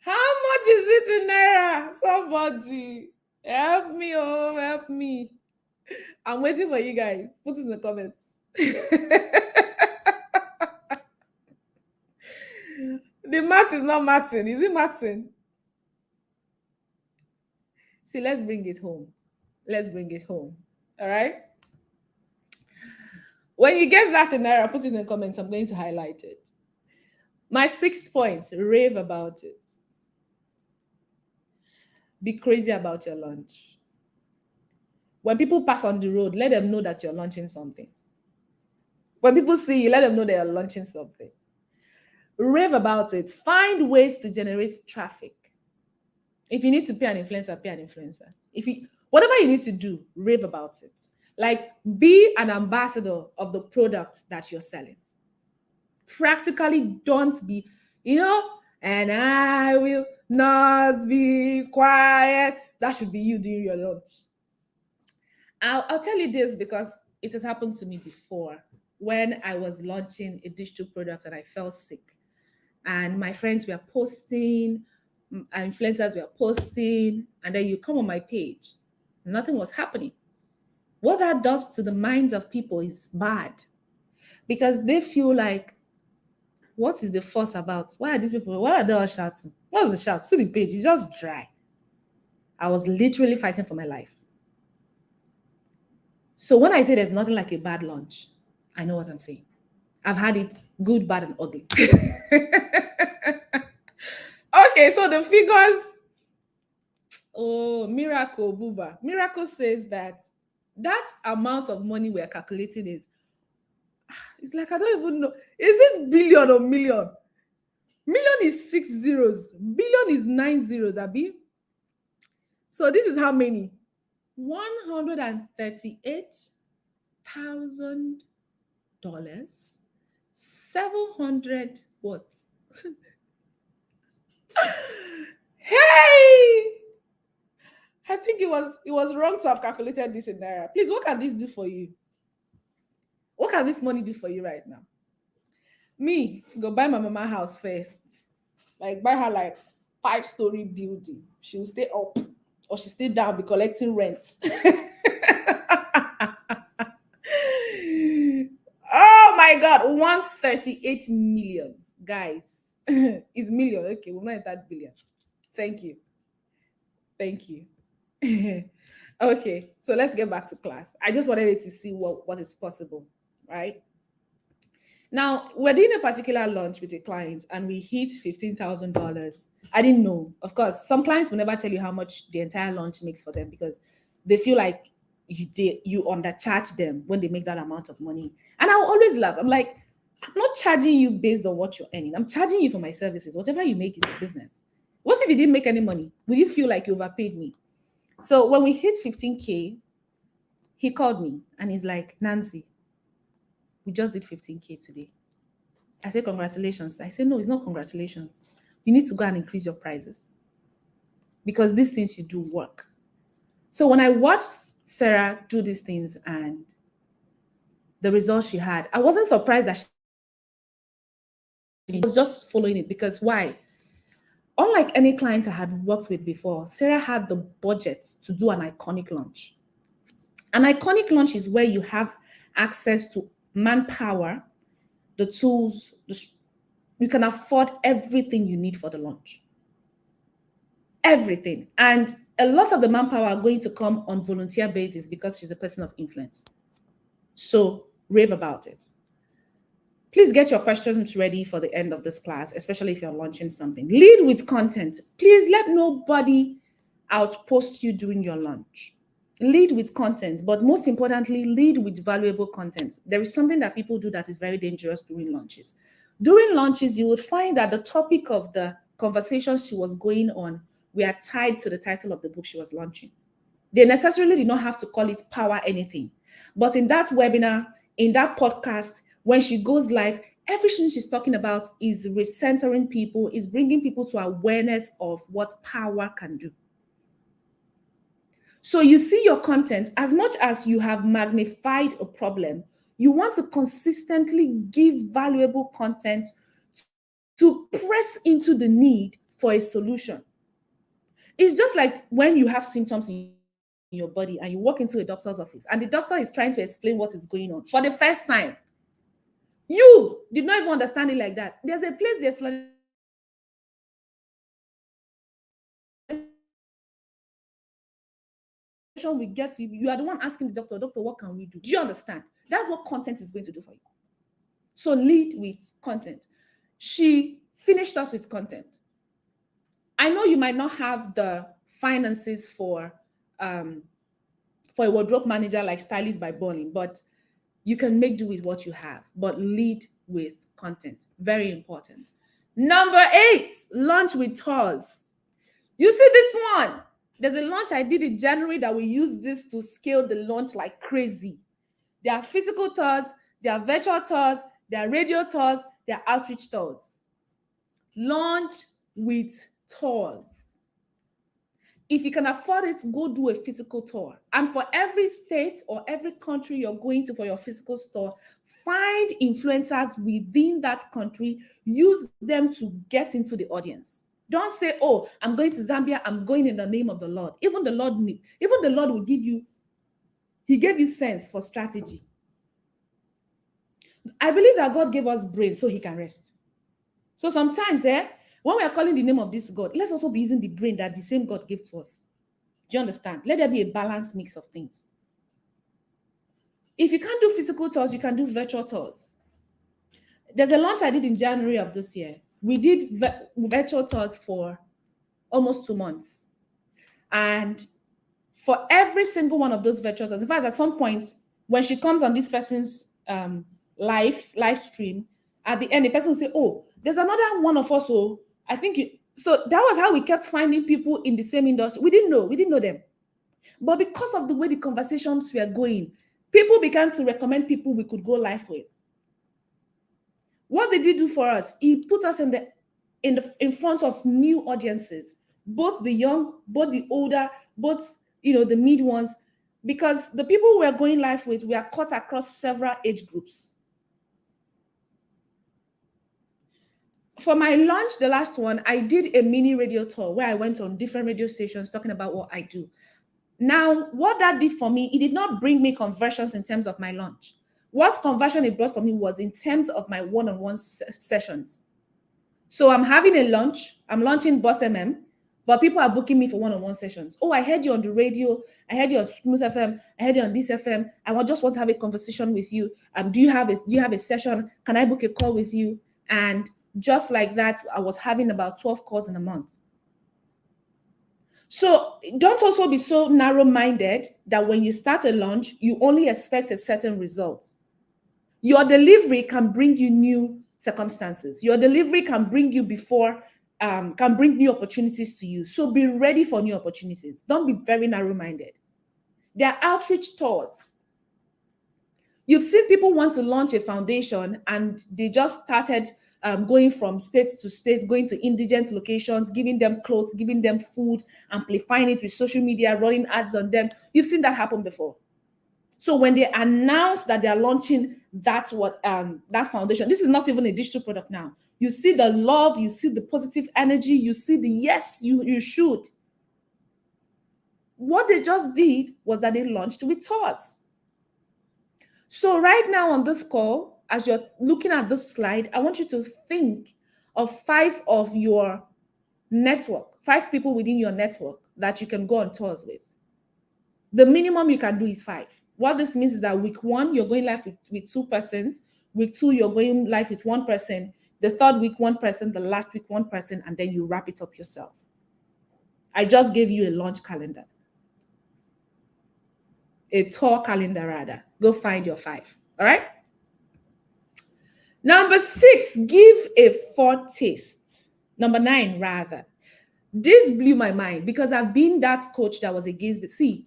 How much is it in naira? Somebody help me, help me. I'm waiting for you guys. Put it in the comments. The math is not matching. Is it matching? See, let's bring it home. Let's bring it home. All right? When you get that in naira, put it in the comments. I'm going to highlight it. My 6 points, rave about it. Be crazy about your lunch. When people pass on the road, let them know that you're launching something. When people see you, let them know they are launching something. Rave about it. Find ways to generate traffic. If you need to pay an influencer, pay an influencer. Whatever you need to do, rave about it. Like, be an ambassador of the product that you're selling. Practically don't be, and I will not be quiet. That should be you doing your launch. I'll tell you this because it has happened to me before when I was launching a digital product and I fell sick. And my friends were posting, influencers were posting, and then you come on my page. Nothing was happening. What that does to the minds of people is bad because they feel like, what is the fuss about? Why are these people, why are they all shouting? What was the shout? See the page, it's just dry. I was literally fighting for my life. So when I say there's nothing like a bad lunch, I know what I'm saying. I've had it good, bad, and ugly. Okay, so the figures. Oh, Miracle Buba. Miracle says that amount of money we're calculating is, it's like I don't even know. Is it billion or million? Million is 6 zeros. Billion is 9 zeros, Abi. So this is how many? $138,000. 700 what? Hey! I think it was wrong to have calculated this in naira. Please, what can this do for you? What can this money do for you right now? Me, go buy my mama house first. Like buy her like 5-story building. She will stay up or she stay down, be collecting rent. Oh my god, 138 million, guys. It's million. Okay, we're not at that billion. Thank you. Thank you. Okay, so let's get back to class. I just wanted you to see what is possible, right? Now, we're doing a particular launch with a client and we hit $15,000. I didn't know. Of course, some clients will never tell you how much the entire launch makes for them because they feel like you undercharge them when they make that amount of money. And I'll always laugh. I'm like, I'm not charging you based on what you're earning. I'm charging you for my services. Whatever you make is your business. What if you didn't make any money? Will you feel like you overpaid me? So when we hit 15K, he called me and he's like, Nancy, we just did 15K today. I said, congratulations. I said, no, it's not congratulations. You need to go and increase your prices because these things you do work. So when I watched Sarah do these things and the results she had, I wasn't surprised that she was just following it because why? Unlike any client I had worked with before, Sarah had the budget to do an iconic launch. An iconic launch is where you have access to manpower, the tools, you can afford everything you need for the launch. Everything. And a lot of the manpower are going to come on volunteer basis because she's a person of influence. So rave about it. Please get your questions ready for the end of this class, especially if you're launching something. Lead with content. Please let nobody outpost you during your launch. Lead with content, but most importantly, lead with valuable content. There is something that people do that is very dangerous during launches. During launches, you would find that the topic of the conversation she was going on were tied to the title of the book she was launching. They necessarily did not have to call it Power Anything. But in that webinar, in that podcast, when she goes live, everything she's talking about is recentering people, is bringing people to awareness of what power can do. So you see your content, as much as you have magnified a problem, you want to consistently give valuable content to press into the need for a solution. It's just like when you have symptoms in your body and you walk into a doctor's office and the doctor is trying to explain what is going on for the first time. You did not even understand it like that. There's a place the explanation we get to, you are the one asking the doctor, what can we do? Do you understand? That's what content is going to do for you. So lead with content. She finished us with content. I know you might not have the finances for a wardrobe manager like Stylist by Bonnie, but you can make do with what you have, but lead with content. Very important. Number 8, launch with tours. You see this one? There's a launch I did in January that we use this to scale the launch like crazy. There are physical tours, there are virtual tours, there are radio tours, there are outreach tours. Launch with tours. If you can afford it, go do a physical tour. And for every state or every country you're going to for your physical store, find influencers within that country, use them to get into the audience. Don't say, oh, I'm going to Zambia, I'm going in the name of the Lord. Even the Lord will give you, he gave you sense for strategy. I believe that God gave us brains so he can rest. So sometimes, when we are calling the name of this God, let's also be using the brain that the same God gave to us. Do you understand? Let there be a balanced mix of things. If you can't do physical tours, you can do virtual tours. There's a launch I did in January of this year. We did virtual tours for almost 2 months. And for every single one of those virtual tours, in fact, at some point, when she comes on this person's live stream, at the end, the person will say, "Oh, there's another one of us." So I think so that was how we kept finding people in the same industry. We didn't know them. But because of the way the conversations were going, people began to recommend people we could go live with. What did he do for us? He put us in front of new audiences, both the young, both the older, both the mid ones, because the people we are going live with, we are cut across several age groups. For my launch, the last one, I did a mini radio tour where I went on different radio stations talking about what I do. Now, what that did for me, it did not bring me conversions in terms of my launch. What conversion it brought for me was in terms of my one-on-one sessions. So I'm having a launch, I'm launching Boss MM, but people are booking me for one-on-one sessions. Oh, I heard you on the radio, I heard you on Smooth FM, I heard you on this FM. I just want to have a conversation with you. Do you have a session? Can I book a call with you? And just like that, I was having about 12 calls in a month. So don't also be so narrow-minded that when you start a launch, you only expect a certain result. Your delivery can bring you new circumstances. Your delivery can bring you can bring new opportunities to you. So be ready for new opportunities. Don't be very narrow-minded. There are outreach tours. You've seen people want to launch a foundation and they just started going from state to state, going to indigent locations, giving them clothes, giving them food, amplifying it with social media, running ads on them. You've seen that happen before. So when they announce that they are launching that foundation, this is not even a digital product now. You see the love, you see the positive energy, you see the yes, you should. What they just did was that they launched with tours. So right now on this call, as you're looking at this slide, I want you to think of 5 of your network, 5 people within your network that you can go on tours with. The minimum you can do is 5. What this means is that week 1, you're going live with 2 persons. Week 2, you're going live with 1 person. The third week, 1 person. The last week, 1 person. And then you wrap it up yourself. I just gave you a launch calendar. A tour calendar, rather. Go find your 5. All right? Number 6, give a foretaste. Number 9, rather. This blew my mind because I've been that coach that was against the sea.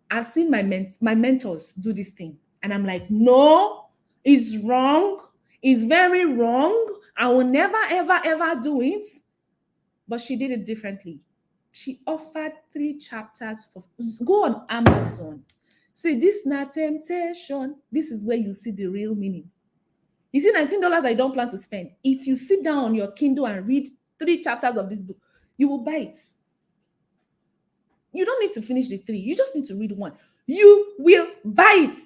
I've seen my mentors do this thing. And I'm like, no, it's wrong. It's very wrong. I will never, ever, ever do it. But she did it differently. She offered 3 chapters go on Amazon. See, this is not temptation. This is where you see the real meaning. You see $19 that you don't plan to spend. If you sit down on your Kindle and read 3 chapters of this book, you will buy it. You don't need to finish the 3. You just need to read 1. You will buy it.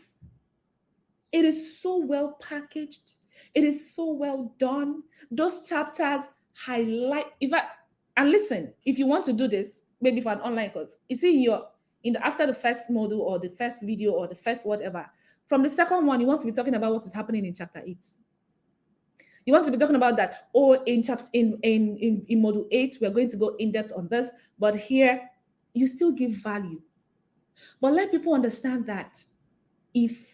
It is so well packaged. It is so well done. Those chapters highlight. And listen, if you want to do this, maybe for an online course, it's after the first module or the first video or the first whatever. From the second one, you want to be talking about what is happening in chapter 8. You want to be talking about that. Or in module 8, we're going to go in depth on this. But here, you still give value. But let people understand that if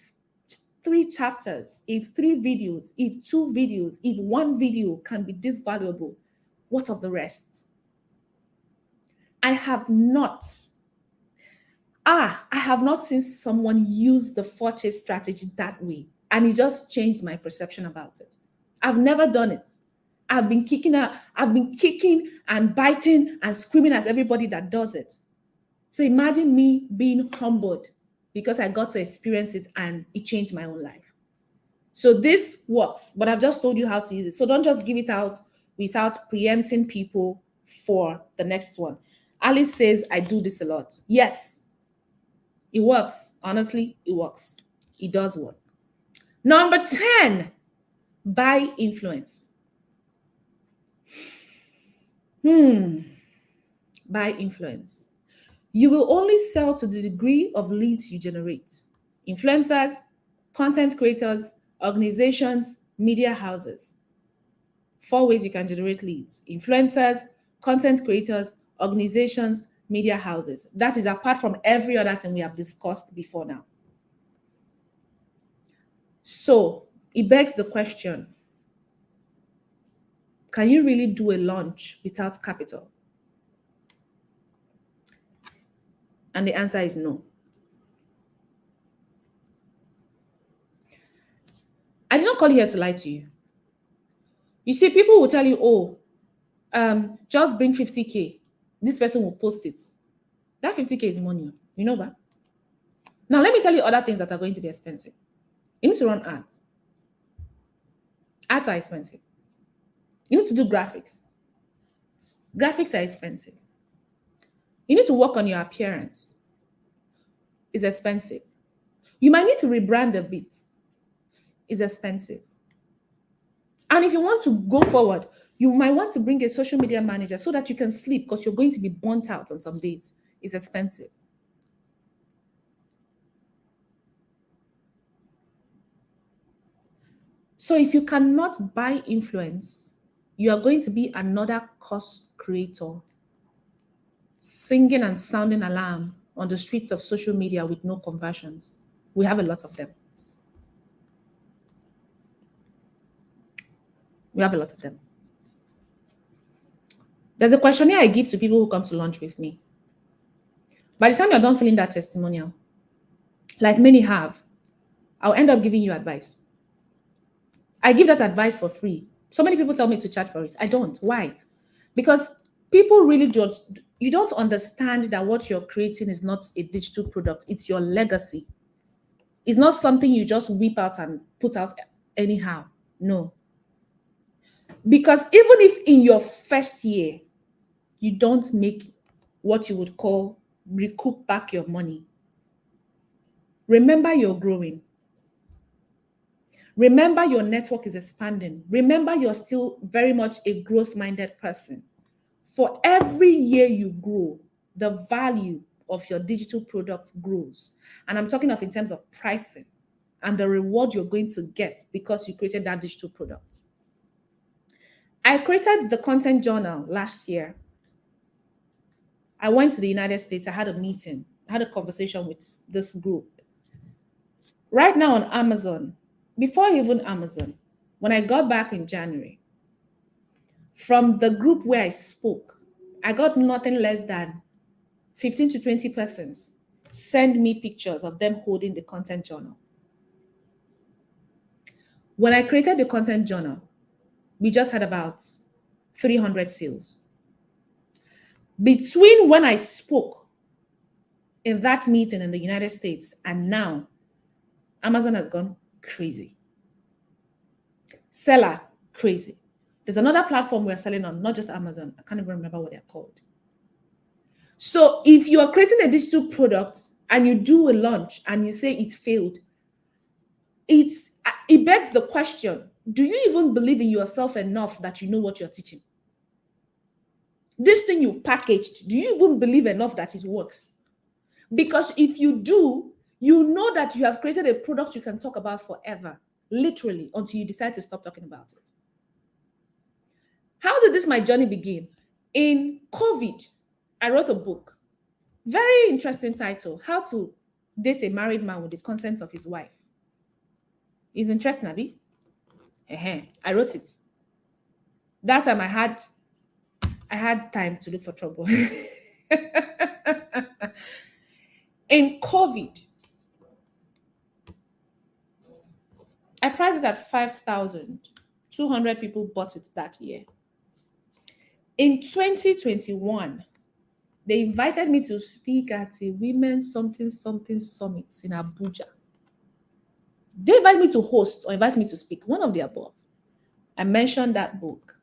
3 chapters, if 3 videos, if 2 videos, if 1 video can be this valuable, what of the rest? I have not seen someone use the Forte strategy that way. And it just changed my perception about it. I've never done it. I've been kicking and biting and screaming at everybody that does it. So imagine me being humbled because I got to experience it and it changed my own life. So this works, but I've just told you how to use it. So don't just give it out without preempting people for the next one. Alice says, I do this a lot. Yes, it works. Honestly, it works. It does work. Number 10, buy influence. Buy influence. You will only sell to the degree of leads you generate. influencers, content creators, organizations, media houses. 4 ways you can generate leads: influencers, content creators, organizations, media houses. That is apart from every other thing we have discussed before now. So it begs the question, can you really do a launch without capital? And the answer is no. I did not call here to lie to you. You see, people will tell you, oh, just bring 50K. This person will post it. That 50K is money. You know that? Now, let me tell you other things that are going to be expensive. You need to run ads. Ads are expensive. You need to do graphics. Graphics are expensive. You need to work on your appearance. It's expensive. You might need to rebrand a bit. It's expensive. And if you want to go forward, you might want to bring a social media manager so that you can sleep, because you're going to be burnt out on some days. It's expensive. So if you cannot buy influence, you are going to be another cost creator, singing and sounding alarm on the streets of social media with no conversions. We have a lot of them. We have a lot of them. There's a questionnaire I give to people who come to lunch with me. By the time you're done filling that testimonial, like many have, I'll end up giving you advice. I give that advice for free. So many people tell me to charge for it. I don't. Why? Because people really don't, you don't understand that what you're creating is not a digital product. It's your legacy. It's not something you just whip out and put out anyhow. No. Because even if in your first year, you don't make what you would call recoup back your money, remember you're growing. Remember your network is expanding. Remember you're still very much a growth-minded person. For every year you grow, the value of your digital product grows. And I'm talking of in terms of pricing and the reward you're going to get because you created that digital product. I created the content journal last year. I went to the United States. I had a meeting. I had a conversation with this group. Right now on Amazon, before even Amazon, when I got back in January, from the group where I spoke, I got nothing less than 15 to 20 persons send me pictures of them holding the content journal. When I created the content journal, we just had about 300 sales. Between when I spoke in that meeting in the United States and now, Amazon has gone crazy. Seller, crazy. There's another platform we're selling on, not just Amazon. I can't even remember what they're called. So if you are creating a digital product and you do a launch and you say it failed, it begs the question, do you even believe in yourself enough that you know what you're teaching? This thing you packaged, do you even believe enough that it works? Because if you do, you know that you have created a product you can talk about forever, literally, until you decide to stop talking about it. How did my journey begin? In COVID, I wrote a book. Very interesting title, How to Date a Married Man with the Consent of His Wife. It's interesting, Abi. I wrote it. That time I had time to look for trouble. In COVID, I priced it at 5,000. 200 people bought it that year. In 2021, they invited me to speak at a women's something summit in Abuja. They invited me to host or invited me to speak, one of the above. I mentioned that book.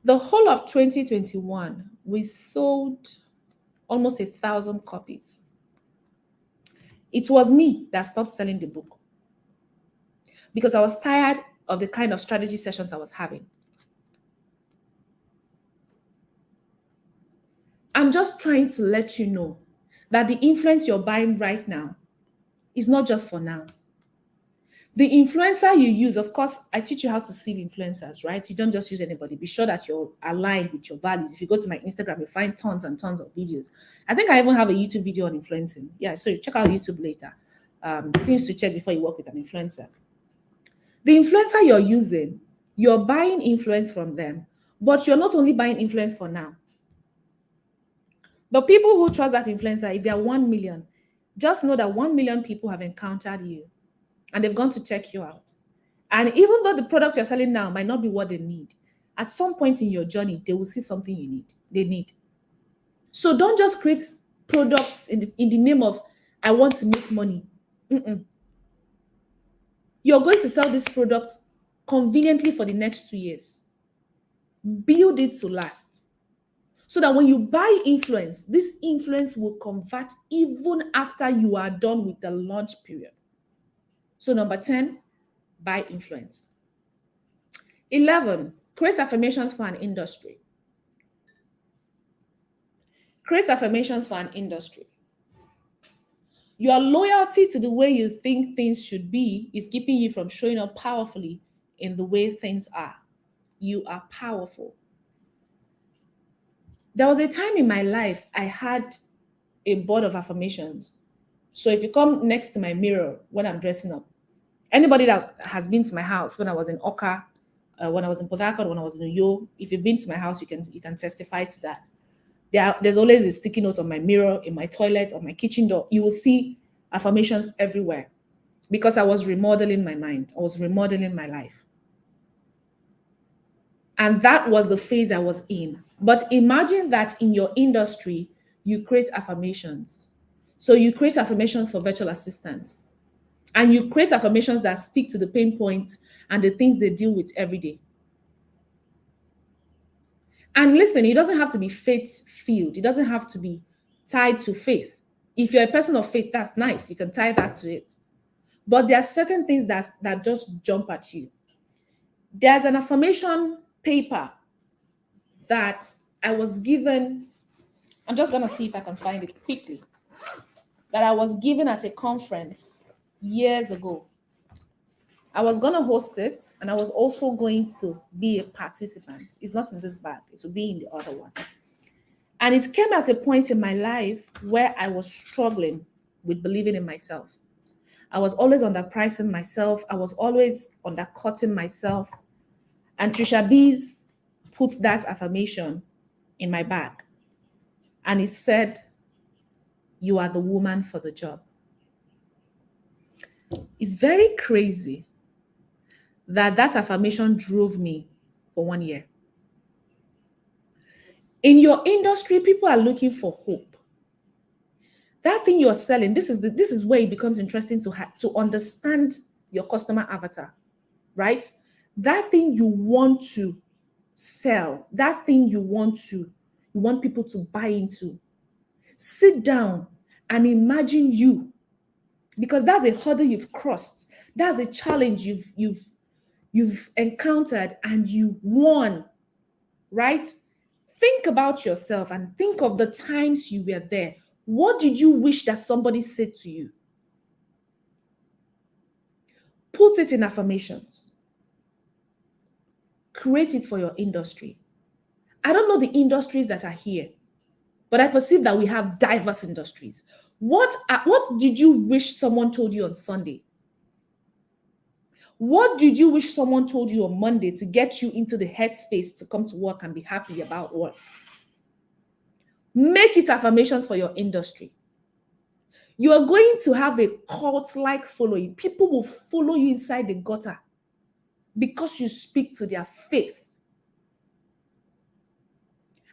The whole of 2021, we sold almost 1,000 copies. It was me that stopped selling the book because I was tired of the kind of strategy sessions I was having. I'm just trying to let you know that the influence you're buying right now It's not just for now. The influencer you use, of course, I teach you how to see influencers, right? You don't just use anybody. Be sure that you're aligned with your values. If you go to my Instagram, you find tons and tons of videos. I think I even have a YouTube video on influencing. Yeah, so you check out YouTube later. Things to check before you work with an influencer. The influencer you're using, you're buying influence from them, but you're not only buying influence for now. But people who trust that influencer, if they're 1 million, just know that 1 million people have encountered you and they've gone to check you out. And even though the product you're selling now might not be what they need, at some point in your journey, they will see something they need. So don't just create products in the name of, I want to make money. You're going to sell this product conveniently for the next 2 years. Build it to last. So that when you buy influence, this influence will convert even after you are done with the launch period. So number 10, buy influence. 11, create affirmations for an industry. Create affirmations for an industry. Your loyalty to the way you think things should be is keeping you from showing up powerfully in the way things are. You are powerful. There was a time in my life I had a board of affirmations. So if you come next to my mirror when I'm dressing up, anybody that has been to my house when I was in Oka, when I was in Port Harcourt, when I was in Uyo, if you've been to my house, you can testify to that. There's always a sticky note on my mirror, in my toilet, on my kitchen door. You will see affirmations everywhere because I was remodeling my mind. I was remodeling my life. And that was the phase I was in. But imagine that in your industry, you create affirmations. So you create affirmations for virtual assistants. And you create affirmations that speak to the pain points and the things they deal with every day. And listen, it doesn't have to be faith-filled. It doesn't have to be tied to faith. If you're a person of faith, that's nice. You can tie that to it. But there are certain things that just jump at you. There's an affirmation paper that I was given. I'm just going to see if I can find it quickly. That I was given at a conference years ago. I was going to host it, and I was also going to be a participant. It's not in this bag. It will be in the other one. And it came at a point in my life where I was struggling with believing in myself. I was always underpricing myself. I was always undercutting myself. And Trisha Bees put that affirmation in my bag. And it said, "You are the woman for the job." It's very crazy that affirmation drove me for 1 year. In your industry, people are looking for hope. That thing you're selling, this is where it becomes interesting to understand your customer avatar, right? That thing you want to sell, that thing you want people to buy into. Sit down and imagine you, because that's a hurdle you've crossed. That's a challenge you've encountered and you won, right? Think about yourself and think of the times you were there. What did you wish that somebody said to you? Put it in affirmations. Create it for your industry. I don't know the industries that are here, but I perceive that we have diverse industries. What did you wish someone told you on Sunday? What did you wish someone told you on Monday to get you into the headspace to come to work and be happy about work? Make it affirmations for your industry. You are going to have a cult-like following. People will follow you inside the gutter because you speak to their faith.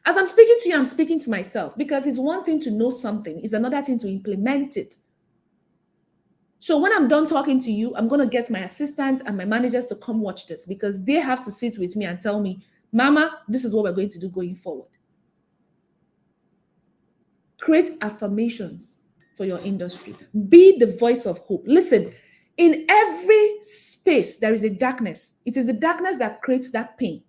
As I'm speaking to you, I'm speaking to myself, because it's one thing to know something, it's another thing to implement it. So when I'm done talking to you, I'm going to get my assistants and my managers to come watch this, because they have to sit with me and tell me, "Mama, this is what we're going to do going forward." Create affirmations for your industry. Be the voice of hope. Listen, in every space, there is a darkness. It is the darkness that creates that pain.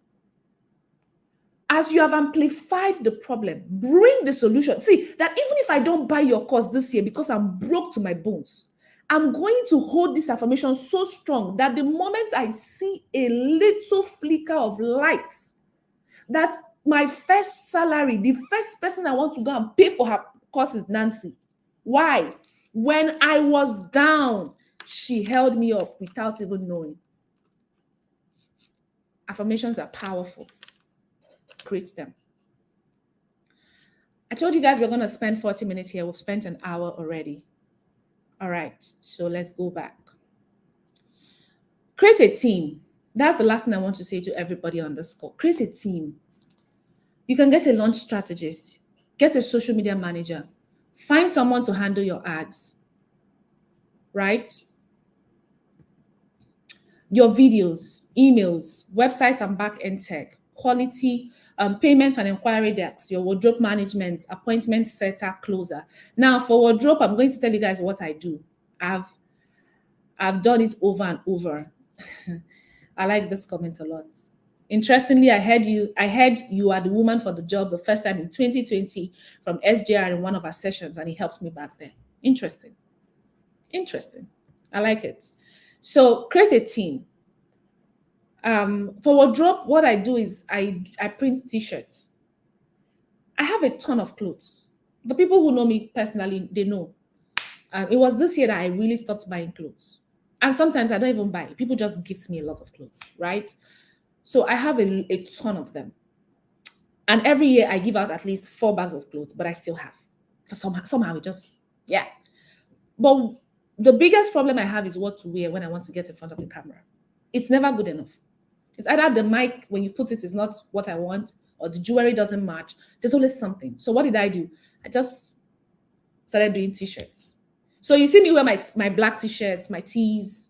As you have amplified the problem, bring the solution. See, that even if I don't buy your course this year because I'm broke to my bones, I'm going to hold this affirmation so strong that the moment I see a little flicker of light, that my first salary, the first person I want to go and pay for her course is Nancy. Why? When I was down, she held me up without even knowing. Affirmations are powerful. Create them. I told you guys we're going to spend 40 minutes here. We've spent an hour already. All right, so let's go back. Create a team. That's the last thing I want to say to everybody on this call. Create a team. You can get a launch strategist, get a social media manager, find someone to handle your ads, right? Your videos, emails, website and back-end tech, quality, payment and inquiry decks, your wardrobe management, appointment setter, closer. Now for wardrobe, I'm going to tell you guys what I do. I've done it over and over. I like this comment a lot. Interestingly, I heard you are the woman for the job the first time in 2020 from SJR in one of our sessions, and he helped me back then. Interesting. I like it. So create a team. For wardrobe, what I do is I print t-shirts. I have a ton of clothes. The people who know me personally, they know. It was this year that I really stopped buying clothes. And sometimes I don't even buy. People just gift me a lot of clothes, right? So I have a ton of them. And every year I give out at least 4 bags of clothes, but I still have. For somehow it just, yeah. But the biggest problem I have is what to wear when I want to get in front of the camera. It's never good enough. It's either the mic, when you put it, is not what I want, or the jewelry doesn't match. There's always something. So what did I do? I just started doing t-shirts. So you see me wear my black t-shirts, my tees.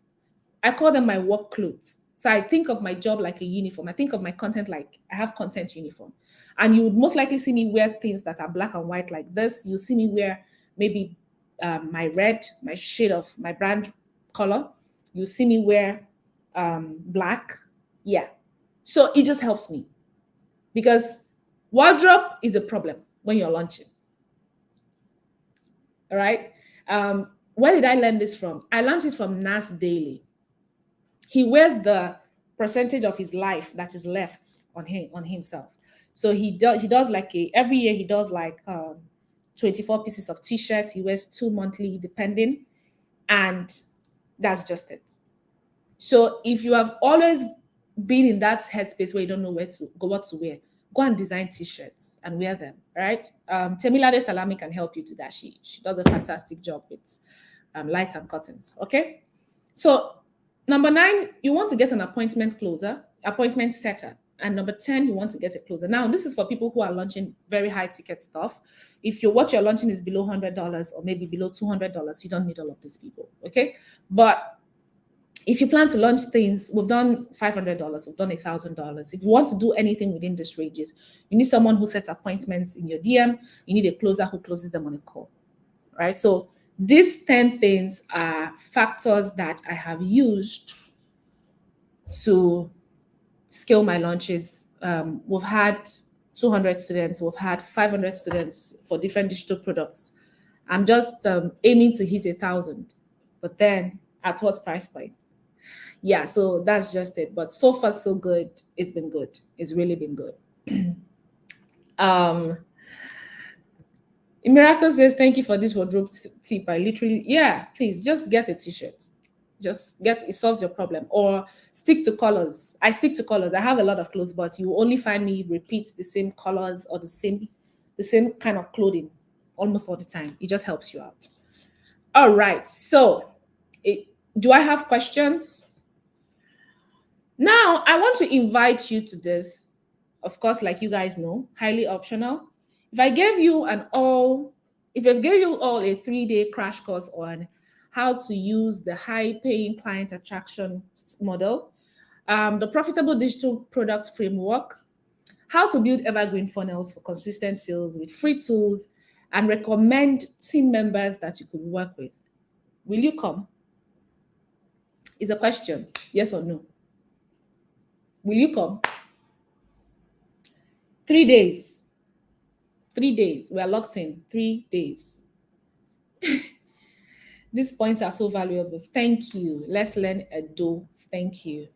I call them my work clothes. So I think of my job like a uniform. I think of my content like I have content uniform. And you would most likely see me wear things that are black and white like this. You see me wear maybe my red, my shade of my brand color. You see me wear black. Yeah. So it just helps me, because wardrobe is a problem when you're launching. All right. Where did I learn this from? I learned it from Nas Daily. He wears the percentage of his life that is left on himself. So he does like every year he does like 24 pieces of t-shirts. He wears 2 monthly depending, and that's just it. So if you have always been in that headspace where you don't know what to wear, go and design t-shirts and wear them, right? Temilade Salami can help you do that. She does a fantastic job with lights and curtains. Okay, so number 9, you want to get an appointment setter. And number 10, you want to get a closer. Now, this is for people who are launching very high ticket stuff. If what you're launching is below $100 or maybe below $200, you don't need all of these people, okay? But if you plan to launch things, we've done $500, we've done $1,000. If you want to do anything within these ranges, you need someone who sets appointments in your DM. You need a closer who closes them on a call, right? So these 10 things are factors that I have used to scale my launches. We've had 200 students, we've had 500 students for different digital products. I'm just aiming to hit 1,000, but then at what price point? Yeah, so that's just it. But so far, so good. It's been good. It's really been good. Miracle says, thank you for this wardrobe tip. I literally, yeah, please just get a t-shirt. It solves your problem. Or stick to colors. I stick to colors. I have a lot of clothes, but you only find me repeat the same colors or the same kind of clothing almost all the time. It just helps you out. All right. So do I have questions? Now, I want to invite you to this. Of course, like you guys know, highly optional. If I gave you a 3-day crash course on how to use the high-paying client attraction model, the profitable digital products framework, how to build evergreen funnels for consistent sales with free tools, and recommend team members that you could work with, will you come? It's a question, yes or no. Will you come? 3 days. 3 days. We are locked in. 3 days. These points are so valuable. Thank you. Let's learn Edo. Thank you.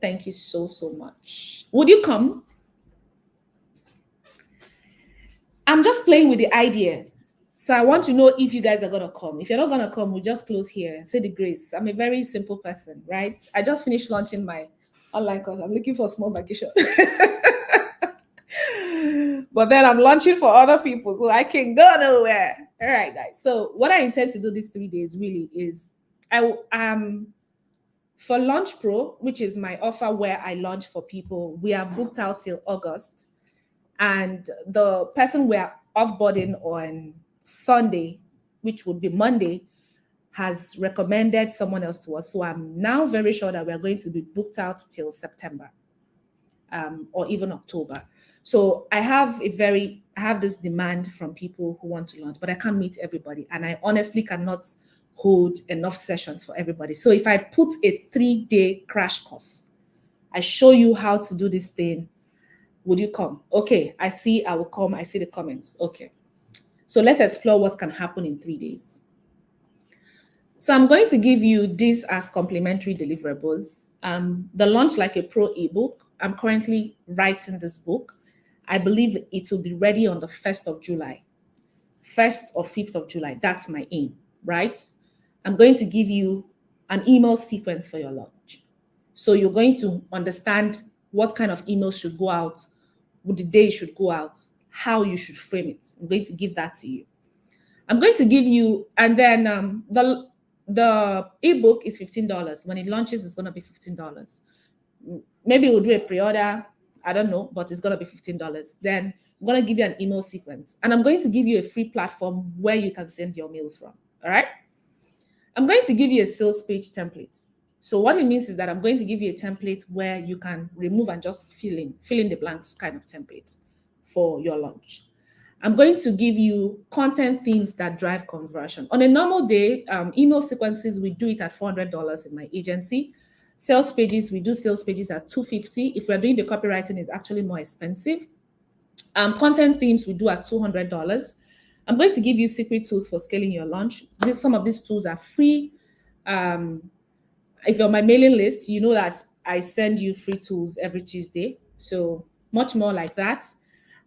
Thank you so, so much. Would you come? I'm just playing with the idea. So I want to know if you guys are gonna come. If you're not gonna come, we'll just close here and say the grace. I'm a very simple person, right? I just finished launching my online course. I'm looking for a small vacation. But then I'm launching for other people, so I can go nowhere. All right, guys. So what I intend to do these 3 days really is for Launch Pro, which is my offer where I launch for people, we are booked out till August. And the person we're offboarding on Sunday, which would be Monday, has recommended someone else to us. So I'm now very sure that we're going to be booked out till September, or even October. So I have this demand from people who want to launch, but I can't meet everybody. And I honestly cannot hold enough sessions for everybody. So if I put a 3-day crash course, I show you how to do this thing, would you come? Okay, I will come. I see the comments. Okay. So let's explore what can happen in 3 days. So I'm going to give you this as complimentary deliverables. The Launch Like a Pro ebook. I'm currently writing this book. I believe it will be ready on the 1st of July. 1st or 5th of July. That's my aim, right? I'm going to give you an email sequence for your launch. So you're going to understand what kind of emails should go out, what the day should go out, how you should frame it. I'm going to give that to you. I'm going to give you, and then the ebook is $15. When it launches, it's going to be $15. Maybe we'll do a pre-order. I don't know, but it's going to be $15. Then I'm going to give you an email sequence, and I'm going to give you a free platform where you can send your mails from. All right. I'm going to give you a sales page template. So what it means is that I'm going to give you a template where you can remove and just fill in the blanks kind of template for your launch. I'm going to give you content themes that drive conversion. On a normal day, email sequences, we do it at $400 in my agency. Sales pages, we do sales pages at $250. If we're doing the copywriting, it's actually more expensive. Content themes, we do at $200. I'm going to give you secret tools for scaling your launch. Some of these tools are free. If you're on my mailing list, you know that I send you free tools every Tuesday. So much more like that.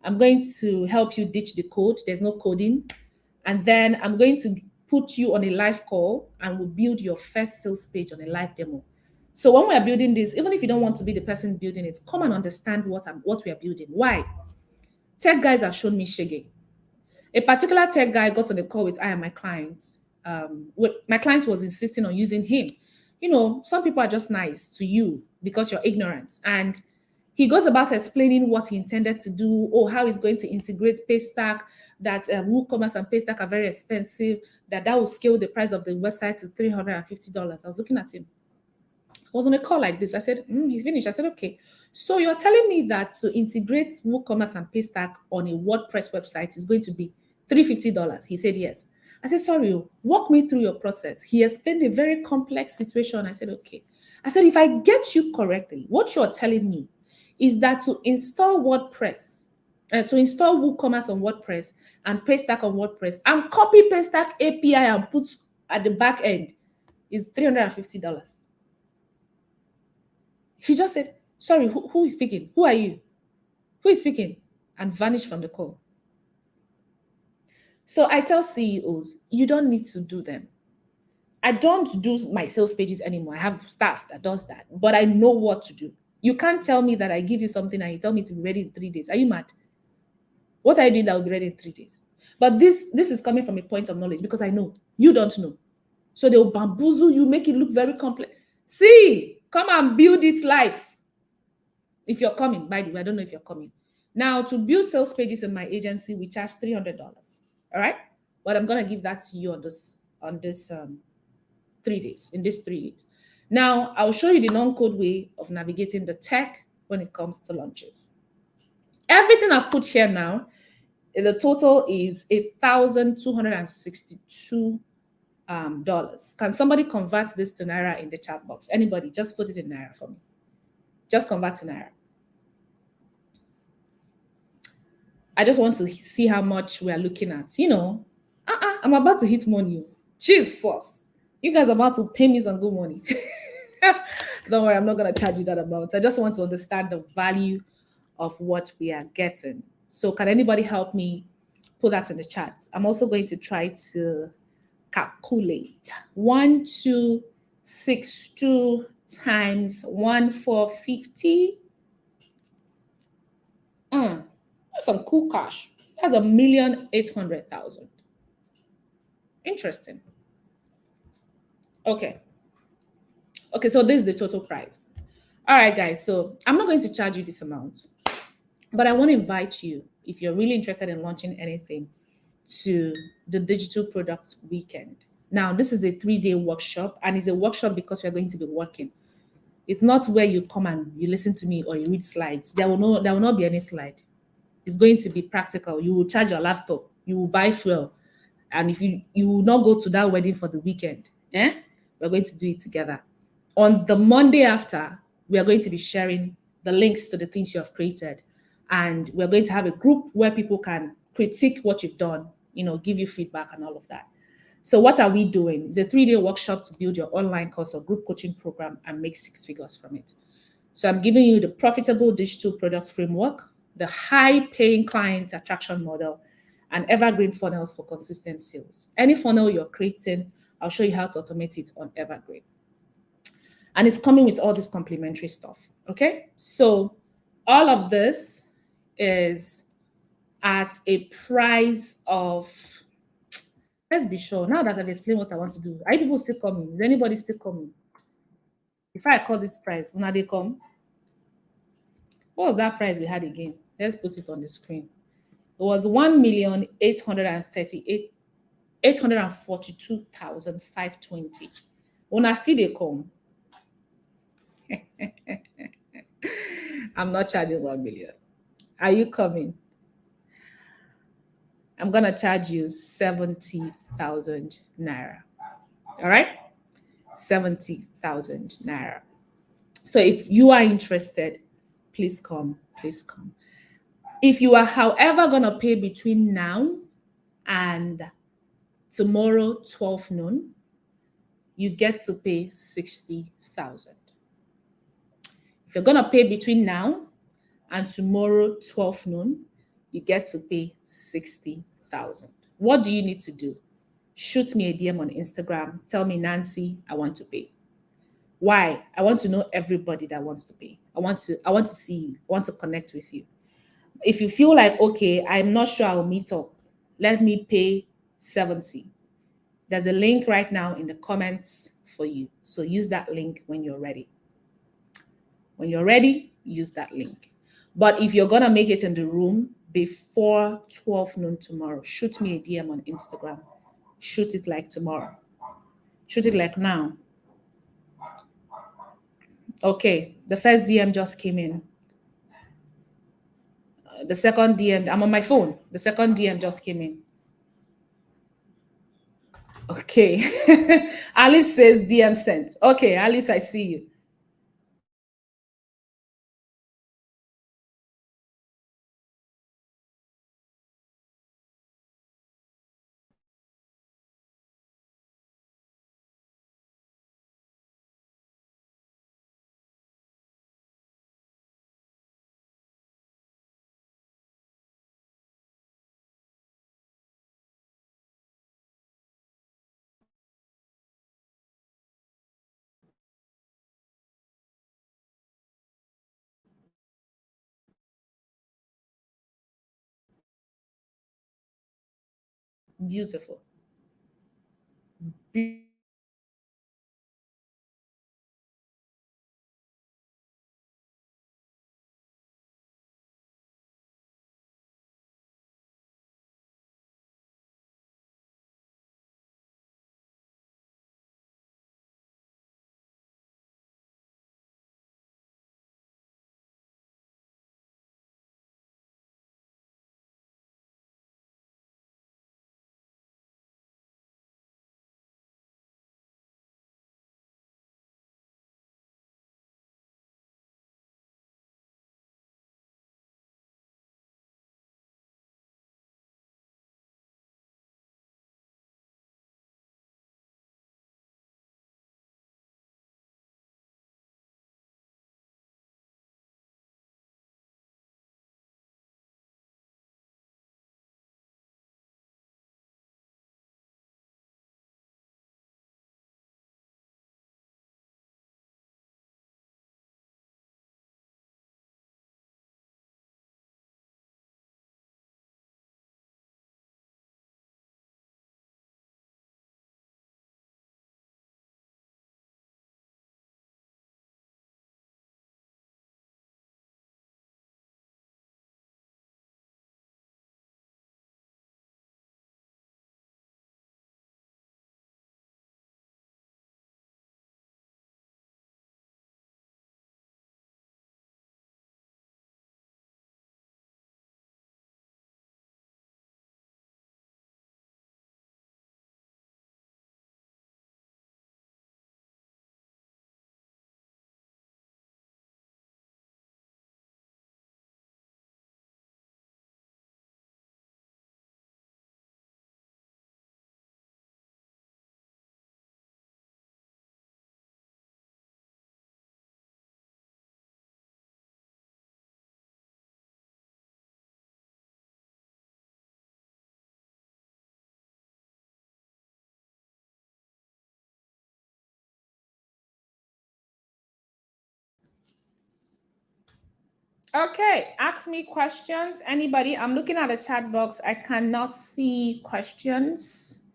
I'm going to help you ditch the code. There's no coding. And then I'm going to put you on a live call and we'll build your first sales page on a live demo. So when we're building this, even if you don't want to be the person building it, come and understand what we are building. Why? Tech guys have shown me shege. A particular tech guy got on a call with I and my clients. My client was insisting on using him. You know, some people are just nice to you because you're ignorant. And he goes about explaining what he intended to do, or how he's going to integrate Paystack, that WooCommerce and Paystack are very expensive, that will scale the price of the website to $350. I was looking at him. I was on a call like this. I said, he's finished. I said, okay. So you're telling me that to integrate WooCommerce and Paystack on a WordPress website is going to be $350? He said, yes. I said, sorry, walk me through your process. He explained a very complex situation. I said, okay. I said, if I get you correctly, what you're telling me is that to install WordPress, to install WooCommerce on WordPress and Paystack on WordPress and copy Paystack API and put at the back end is $350. He just said, sorry, who is speaking? Who are you? Who is speaking? And vanished from the call. So I tell CEOs, you don't need to do them. I don't do my sales pages anymore. I have staff that does that, but I know what to do. You can't tell me that I give you something and you tell me to be ready in 3 days. Are you mad? What are you doing that will be ready in 3 days? But this is coming from a point of knowledge because I know you don't know. So they'll bamboozle you, make it look very complex. See, come and build it live. If you're coming, by the way, I don't know if you're coming. Now, to build sales pages in my agency, we charge $300. All right? But I'm going to give that to you on this 3 days, in these 3 days. Now, I'll show you the non-code way of navigating the tech when it comes to launches. Everything I've put here now, the total is $1,262. Can somebody convert this to Naira in the chat box? Anybody, just put it in Naira for me. Just convert to Naira. I just want to see how much we are looking at. You know, I'm about to hit money. Jesus. You guys are about to pay me some good money. Don't worry, I'm not going to charge you that amount. I just want to understand the value of what we are getting. So, can anybody help me put that in the chat? I'm also going to try to calculate 1262 times 1450. That's some cool cash. That's 1,800,000. Interesting. Okay. Okay, so this is the total price. All right, guys. So I'm not going to charge you this amount, but I want to invite you, if you're really interested in launching anything, to the Digital Products Weekend. Now, this is a 3-day workshop, and it's a workshop because we're going to be working. It's not where you come and you listen to me or you read slides. There will not be any slide. It's going to be practical. You will charge your laptop, you will buy fuel, and if you will not go to that wedding for the weekend, we're going to do it together. On the Monday after, we are going to be sharing the links to the things you have created, and we're going to have a group where people can critique what you've done, give you feedback and all of that. So what are we doing? It's a 3-day workshop to build your online course or group coaching program and make 6 figures from it. So I'm giving you the profitable digital product framework, the high paying client attraction model, and evergreen funnels for consistent sales. Any funnel you're creating, I'll show you how to automate it on Evergreen. And it's coming with all this complimentary stuff. Okay. So all of this is at a price of, let's be sure, now that I've explained what I want to do, are people still coming? Is anybody still coming? If I call this price, when they come, what was that price we had again? Let's put it on the screen. It was 1,842,520. Una still they come. I'm not charging 1 million. Are you coming? I'm gonna charge you 70,000 naira. All right, 70,000 naira. So if you are interested, please come. Please come. If you are, however, gonna pay between now and tomorrow 12 noon, you get to pay 60,000. If you're gonna pay between now and tomorrow 12 noon, you get to pay 60,000. What do you need to do? Shoot me a DM on Instagram. Tell me, Nancy, I want to pay. Why? I want to know everybody that wants to pay. I want to see you. I want to connect with you. If you feel like, okay, I'm not sure I'll meet up, let me pay 70. There's a link right now in the comments for you. So use that link when you're ready. When you're ready, use that link. But if you're going to make it in the room before 12 noon tomorrow, shoot me a DM on Instagram. Shoot it like tomorrow. Shoot it like now. Okay, the first DM just came in. The second DM, I'm on my phone. The second DM just came in. Okay. Alice says DM sent. Okay, Alice, I see you. Beautiful. Okay, ask me questions. Anybody? I'm looking at the chat box. I cannot see questions.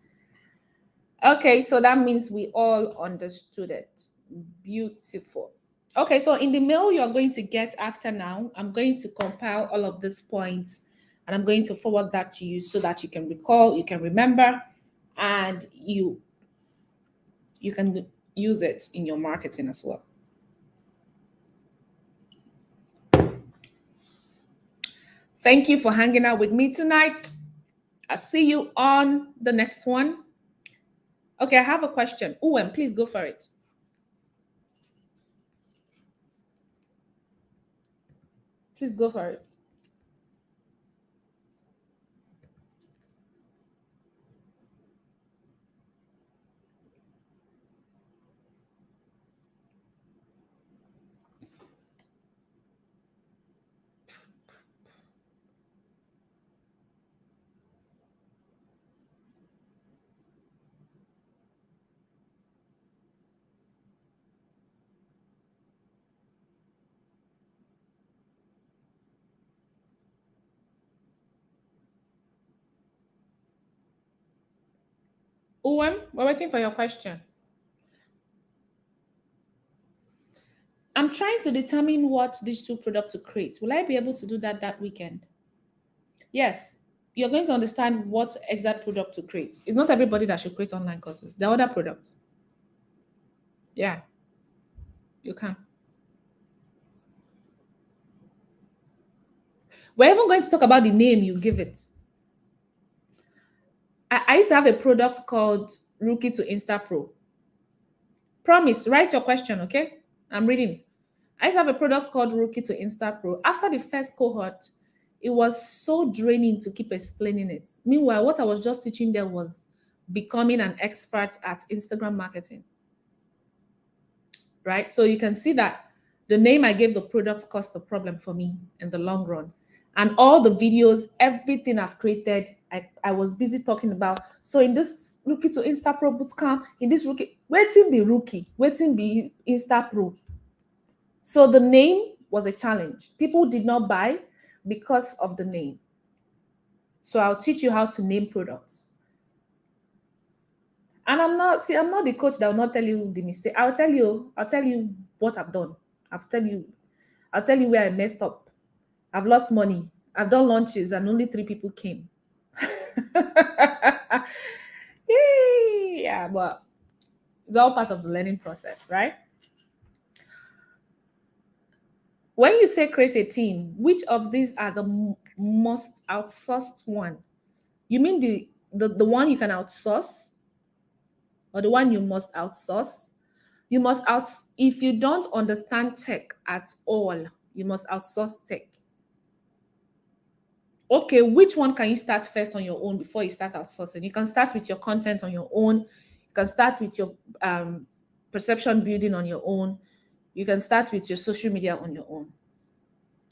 Okay, so that means we all understood it. Beautiful. Okay, so in the mail you're going to get after now, I'm going to compile all of these points and I'm going to forward that to you so that you can recall, you can remember, and you can use it in your marketing as well. Thank you for hanging out with me tonight. I'll see you on the next one. Okay, I have a question. Owen, please go for it. Please go for it. Owen, we're waiting for your question. I'm trying to determine what digital product to create. Will I be able to do that weekend? Yes. You're going to understand what exact product to create. It's not everybody that should create online courses. There are other products. Yeah, you can. We're even going to talk about the name you give it. I used to have a product called Rookie to Insta Pro. Promise, write your question, okay? I'm reading. I used to have a product called Rookie to Insta Pro. After the first cohort, it was so draining to keep explaining it. Meanwhile, what I was just teaching them was becoming an expert at Instagram marketing. Right? So you can see that the name I gave the product caused a problem for me in the long run. And all the videos, everything I've created, I was busy talking about. So in this Rookie to Insta Pro bootcamp, in this rookie, waiting be rookie, waiting be Insta Pro. So the name was a challenge. People did not buy because of the name. So I'll teach you how to name products. And I'm not the coach that will not tell you the mistake. I'll tell you what I've done. I'll tell you where I messed up. I've lost money. I've done launches and only 3 people came. Yeah, but it's all part of the learning process, right? When you say create a team, which of these are the most outsourced one? You mean the one you can outsource or the one you must outsource? You must if you don't understand tech at all, you must outsource tech. Okay, which one can you start first on your own before you start outsourcing? You can start with your content on your own. You can start with your perception building on your own. You can start with your social media on your own.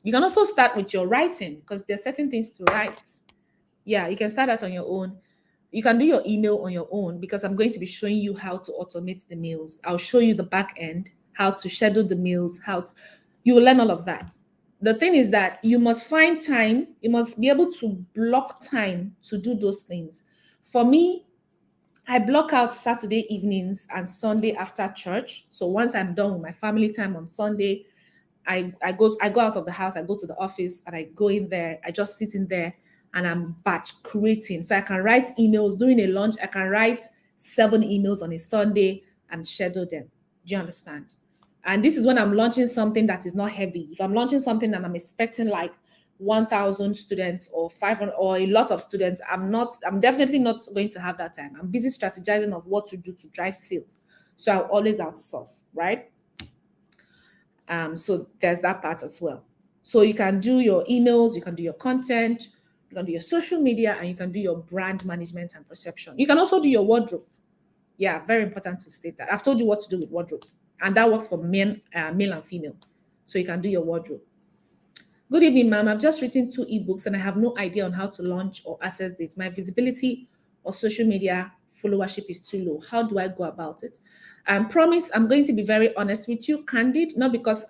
You can also start with your writing because there are certain things to write. Yeah, you can start that on your own. You can do your email on your own because I'm going to be showing you how to automate the mails. I'll show you the back end, how to schedule the mails, you will learn all of that. The thing is that you must find time, you must be able to block time to do those things. For me, I block out Saturday evenings and Sunday after church. So once I'm done with my family time on Sunday, I go out of the house, I go to the office and I go in there, I just sit in there and I'm batch creating. So I can write emails during a lunch, I can write 7 emails on a Sunday and schedule them. Do you understand? And this is when I'm launching something that is not heavy. If I'm launching something and I'm expecting like 1,000 students or 500 or a lot of students, I'm definitely not going to have that time. I'm busy strategizing of what to do to drive sales. So I'll always outsource, right? So there's that part as well. So you can do your emails, you can do your content, you can do your social media, and you can do your brand management and perception. You can also do your wardrobe. Yeah, very important to state that. I've told you what to do with wardrobe, and that works for men, male and female. So you can do your wardrobe. Good evening, ma'am. I've just written 2 ebooks and I have no idea on how to launch or access this. My visibility or social media followership is too low. How do I go about it? Promise, I'm going to be very honest with you, candid, not because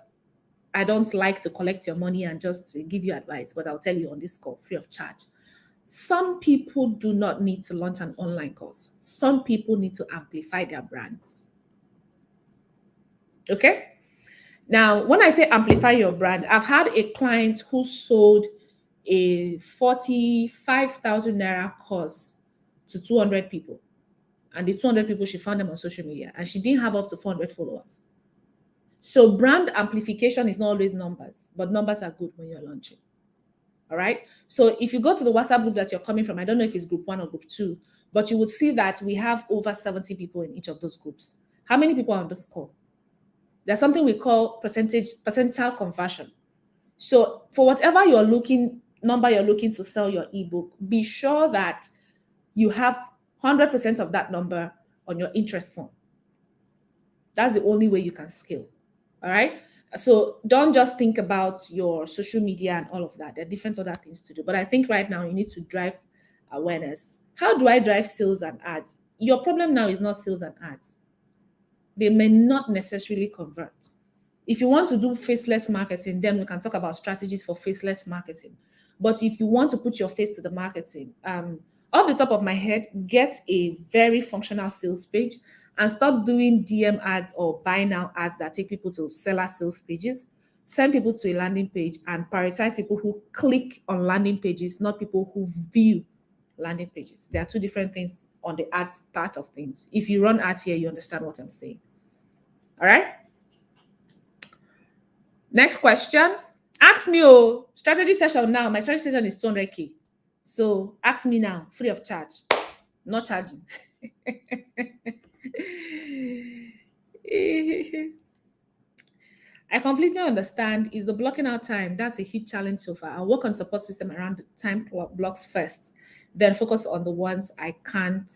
I don't like to collect your money and just give you advice, but I'll tell you on this call, free of charge. Some people do not need to launch an online course. Some people need to amplify their brands. Okay? Now, when I say amplify your brand, I've had a client who sold a 45,000 naira course to 200 people. And the 200 people, she found them on social media, and she didn't have up to 400 followers. So brand amplification is not always numbers, but numbers are good when you're launching. All right. So if you go to the WhatsApp group that you're coming from, I don't know if it's group 1 or group 2, but you would see that we have over 70 people in each of those groups. How many people are on this call? There's something we call percentile conversion. So for whatever number you're looking to sell your ebook, be sure that you have 100% of that number on your interest form. That's the only way you can scale. All right. So don't just think about your social media and all of that. There are different other things to do. But I think right now you need to drive awareness. How do I drive sales and ads? Your problem now is not sales and ads. They may not necessarily convert. If you want to do faceless marketing, then we can talk about strategies for faceless marketing. But if you want to put your face to the marketing, off the top of my head, get a very functional sales page and stop doing DM ads or buy now ads that take people to seller sales pages. Send people to a landing page and prioritize people who click on landing pages, not people who view landing pages. There are two different things on the ads part of things. If you run ads here, you understand what I'm saying. All right. Next question. Ask me, strategy session now. My strategy session is 200K. So ask me now, free of charge. Not charging. I completely understand. Is the blocking out time? That's a huge challenge so far. I'll work on support system around the time blocks first, then focus on the ones I can't.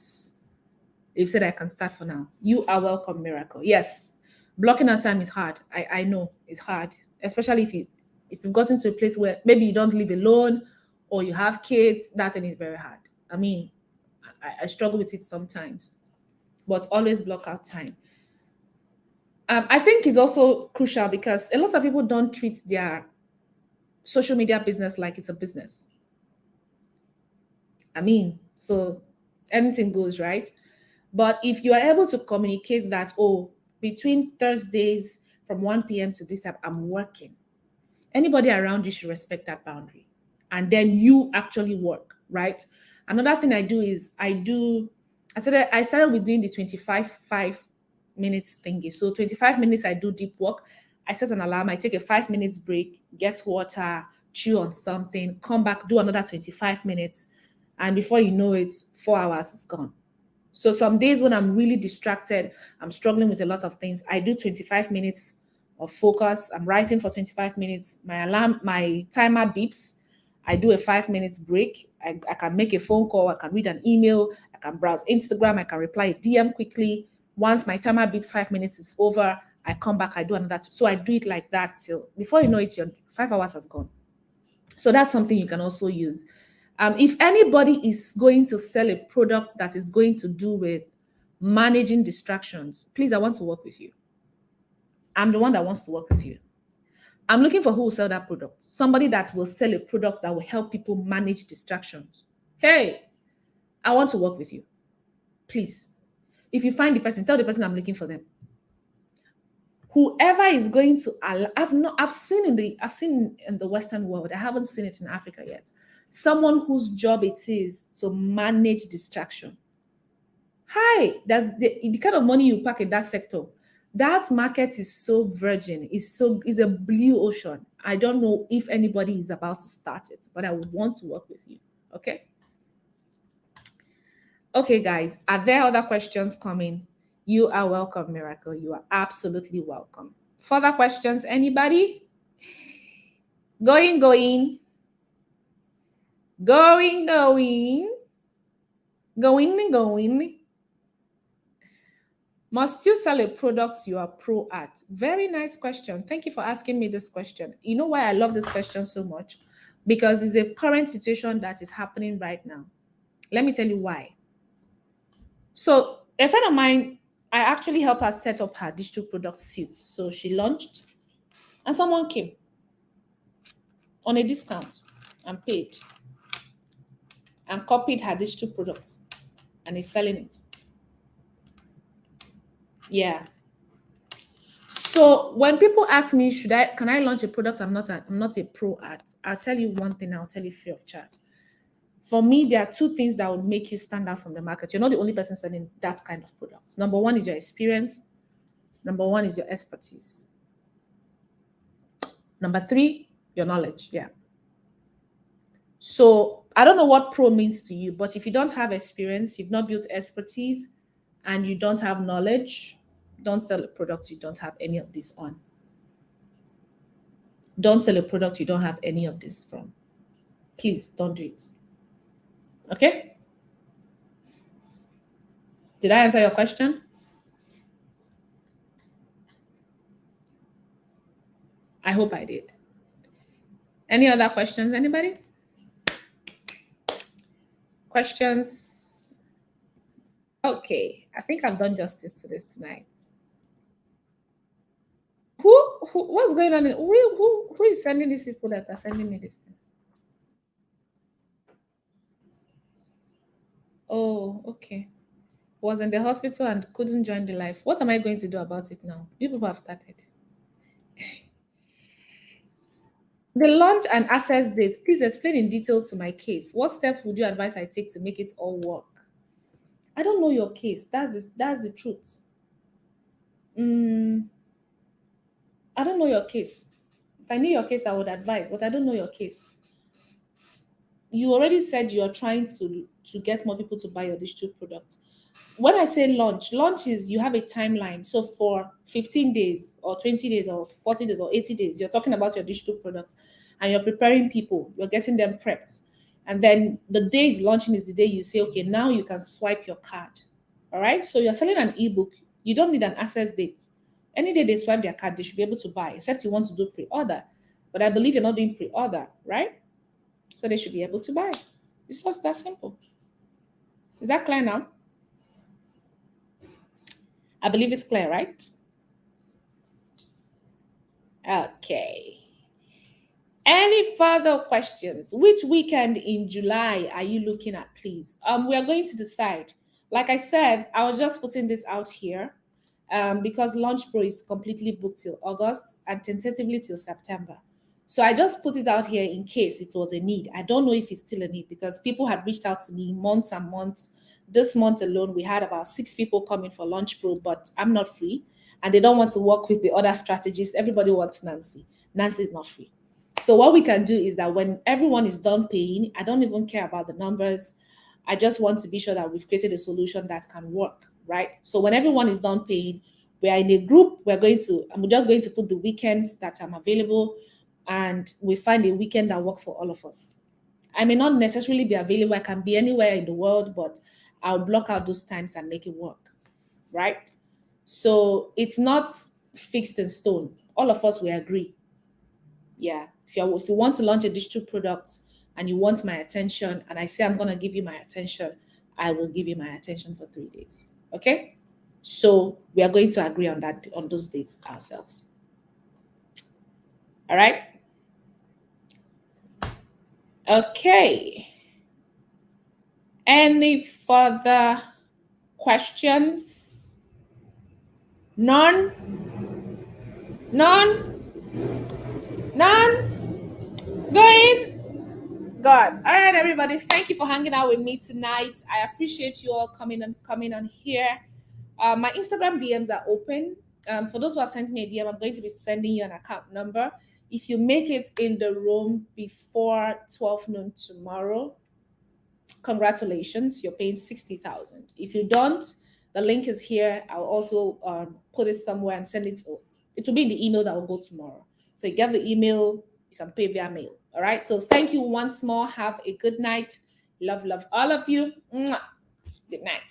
You've said I can start for now. You are welcome, Miracle. Yes, blocking out time is hard. I know it's hard, especially if you've gotten to a place where maybe you don't live alone or you have kids. That thing is very hard. I mean, I struggle with it sometimes, but always block out time. I think it's also crucial because a lot of people don't treat their social media business like it's a business. I mean, so anything goes, right? But if you are able to communicate that, between Thursdays from 1 p.m. to this time, I'm working, anybody around you should respect that boundary. And then you actually work, right? Another thing I do is I started with doing the 5 minutes thingy. So 25 minutes I do deep work. I set an alarm, I take a 5 minutes break, get water, chew on something, come back, do another 25 minutes. And before you know it, 4 hours is gone. So some days when I'm really distracted, I'm struggling with a lot of things, I do 25 minutes of focus. I'm writing for 25 minutes. My timer beeps. I do a 5 minutes break. I can make a phone call. I can read an email. I can browse Instagram. I can reply a DM quickly. Once my timer beeps, 5 minutes is over. I come back. I do another. So I do it like that till before you know it, your 5 hours has gone. So that's something you can also use. If anybody is going to sell a product that is going to do with managing distractions, please, I want to work with you. I'm the one that wants to work with you. I'm looking for who will sell that product. Somebody that will sell a product that will help people manage distractions. Hey, I want to work with you. Please. If you find the person, tell the person I'm looking for them. Whoever is going to, I've seen in the Western world, I haven't seen it in Africa yet. Someone whose job it is to manage distraction. Hi, that's the kind of money you pack in that sector. That market is so virgin, is a blue ocean. I don't know if anybody is about to start it, but I would want to work with you. Okay. Okay, guys, are there other questions coming? You are welcome, Miracle. You are absolutely welcome. Further questions, anybody? Going. Must you sell a product you are pro at? Very nice question. Thank you for asking me this question. You know why I love this question so much? Because it's a current situation that is happening right now. Let me tell you why. So a friend of mine, I actually helped her set up her digital product suite. So she launched And someone came on a discount and paid and copied her digital products and is selling it. Yeah. So when people ask me, can I launch a product I'm not a pro at, I'll tell you one thing, I'll tell you free of charge. For me, there are two things that will make you stand out from the market. You're not the only person selling that kind of product. Number one is your experience. Number one is your expertise. Number three, your knowledge. Yeah. So I don't know what pro means to you, but if you don't have experience, you've not built expertise, and you don't have knowledge, don't sell a product you don't have any of this on. Don't sell a product you don't have any of this from. Please don't do it. Okay? Did I answer your question? I hope I did. Any other questions, anybody? Questions? Okay, I think I've done justice to this tonight. What's going on? Who is sending these people that are sending me this thing? Oh, okay. Was in the hospital and couldn't join the live. What am I going to do about it now? You people have started. The launch and access date. Please explain in detail to my case. What steps would you advise I take to make it all work? I don't know your case. That's the truth. I don't know your case. If I knew your case, I would advise, but I don't know your case. You already said you are trying to get more people to buy your digital product. When I say launch is you have a timeline. So for 15 days or 20 days or 40 days or 80 days, you're talking about your digital product and you're preparing people, you're getting them prepped. And then the day is launching is the day you say, okay, now you can swipe your card. All right. So you're selling an ebook. You don't need an access date. Any day they swipe their card, they should be able to buy, except you want to do pre-order. But I believe you're not doing pre-order, right? So they should be able to buy. It's just that simple. Is that clear now? I believe it's clear, right? Okay. Any further questions? Which weekend in July are you looking at, please? We are going to decide. Like I said, I was just putting this out here because Launch Pro is completely booked till August and tentatively till September. So I just put it out here in case it was a need. I don't know if it's still a need because people had reached out to me months and months. This month alone, we had about 6 people coming for Launch Pro, but I'm not free. And they don't want to work with the other strategists. Everybody wants Nancy. Nancy is not free. So what we can do is that when everyone is done paying, I don't even care about the numbers. I just want to be sure that we've created a solution that can work, right? So when everyone is done paying, we are in a group. I'm just going to put the weekends that I'm available, and we find a weekend that works for all of us. I may not necessarily be available. I can be anywhere in the world, but I'll block out those times and make it work, right? So it's not fixed in stone. All of us will agree. Yeah. If you want to launch a digital product and you want my attention, and I say I'm going to give you my attention, I will give you my attention for 3 days. Okay? So we are going to agree on those dates ourselves. All right? Okay. Any further questions? None? Going? God. All right, everybody. Thank you for hanging out with me tonight. I appreciate you all coming on here. My Instagram DMs are open. For those who have sent me a DM, I'm going to be sending you an account number. If you make it in the room before 12 noon tomorrow, congratulations, you're paying 60,000. If you don't, the link is here. I'll also put it somewhere and send it. It will be in the email that will go tomorrow. So you get the email, you can pay via mail. All right. So thank you once more. Have a good night. Love all of you. Mwah. Good night.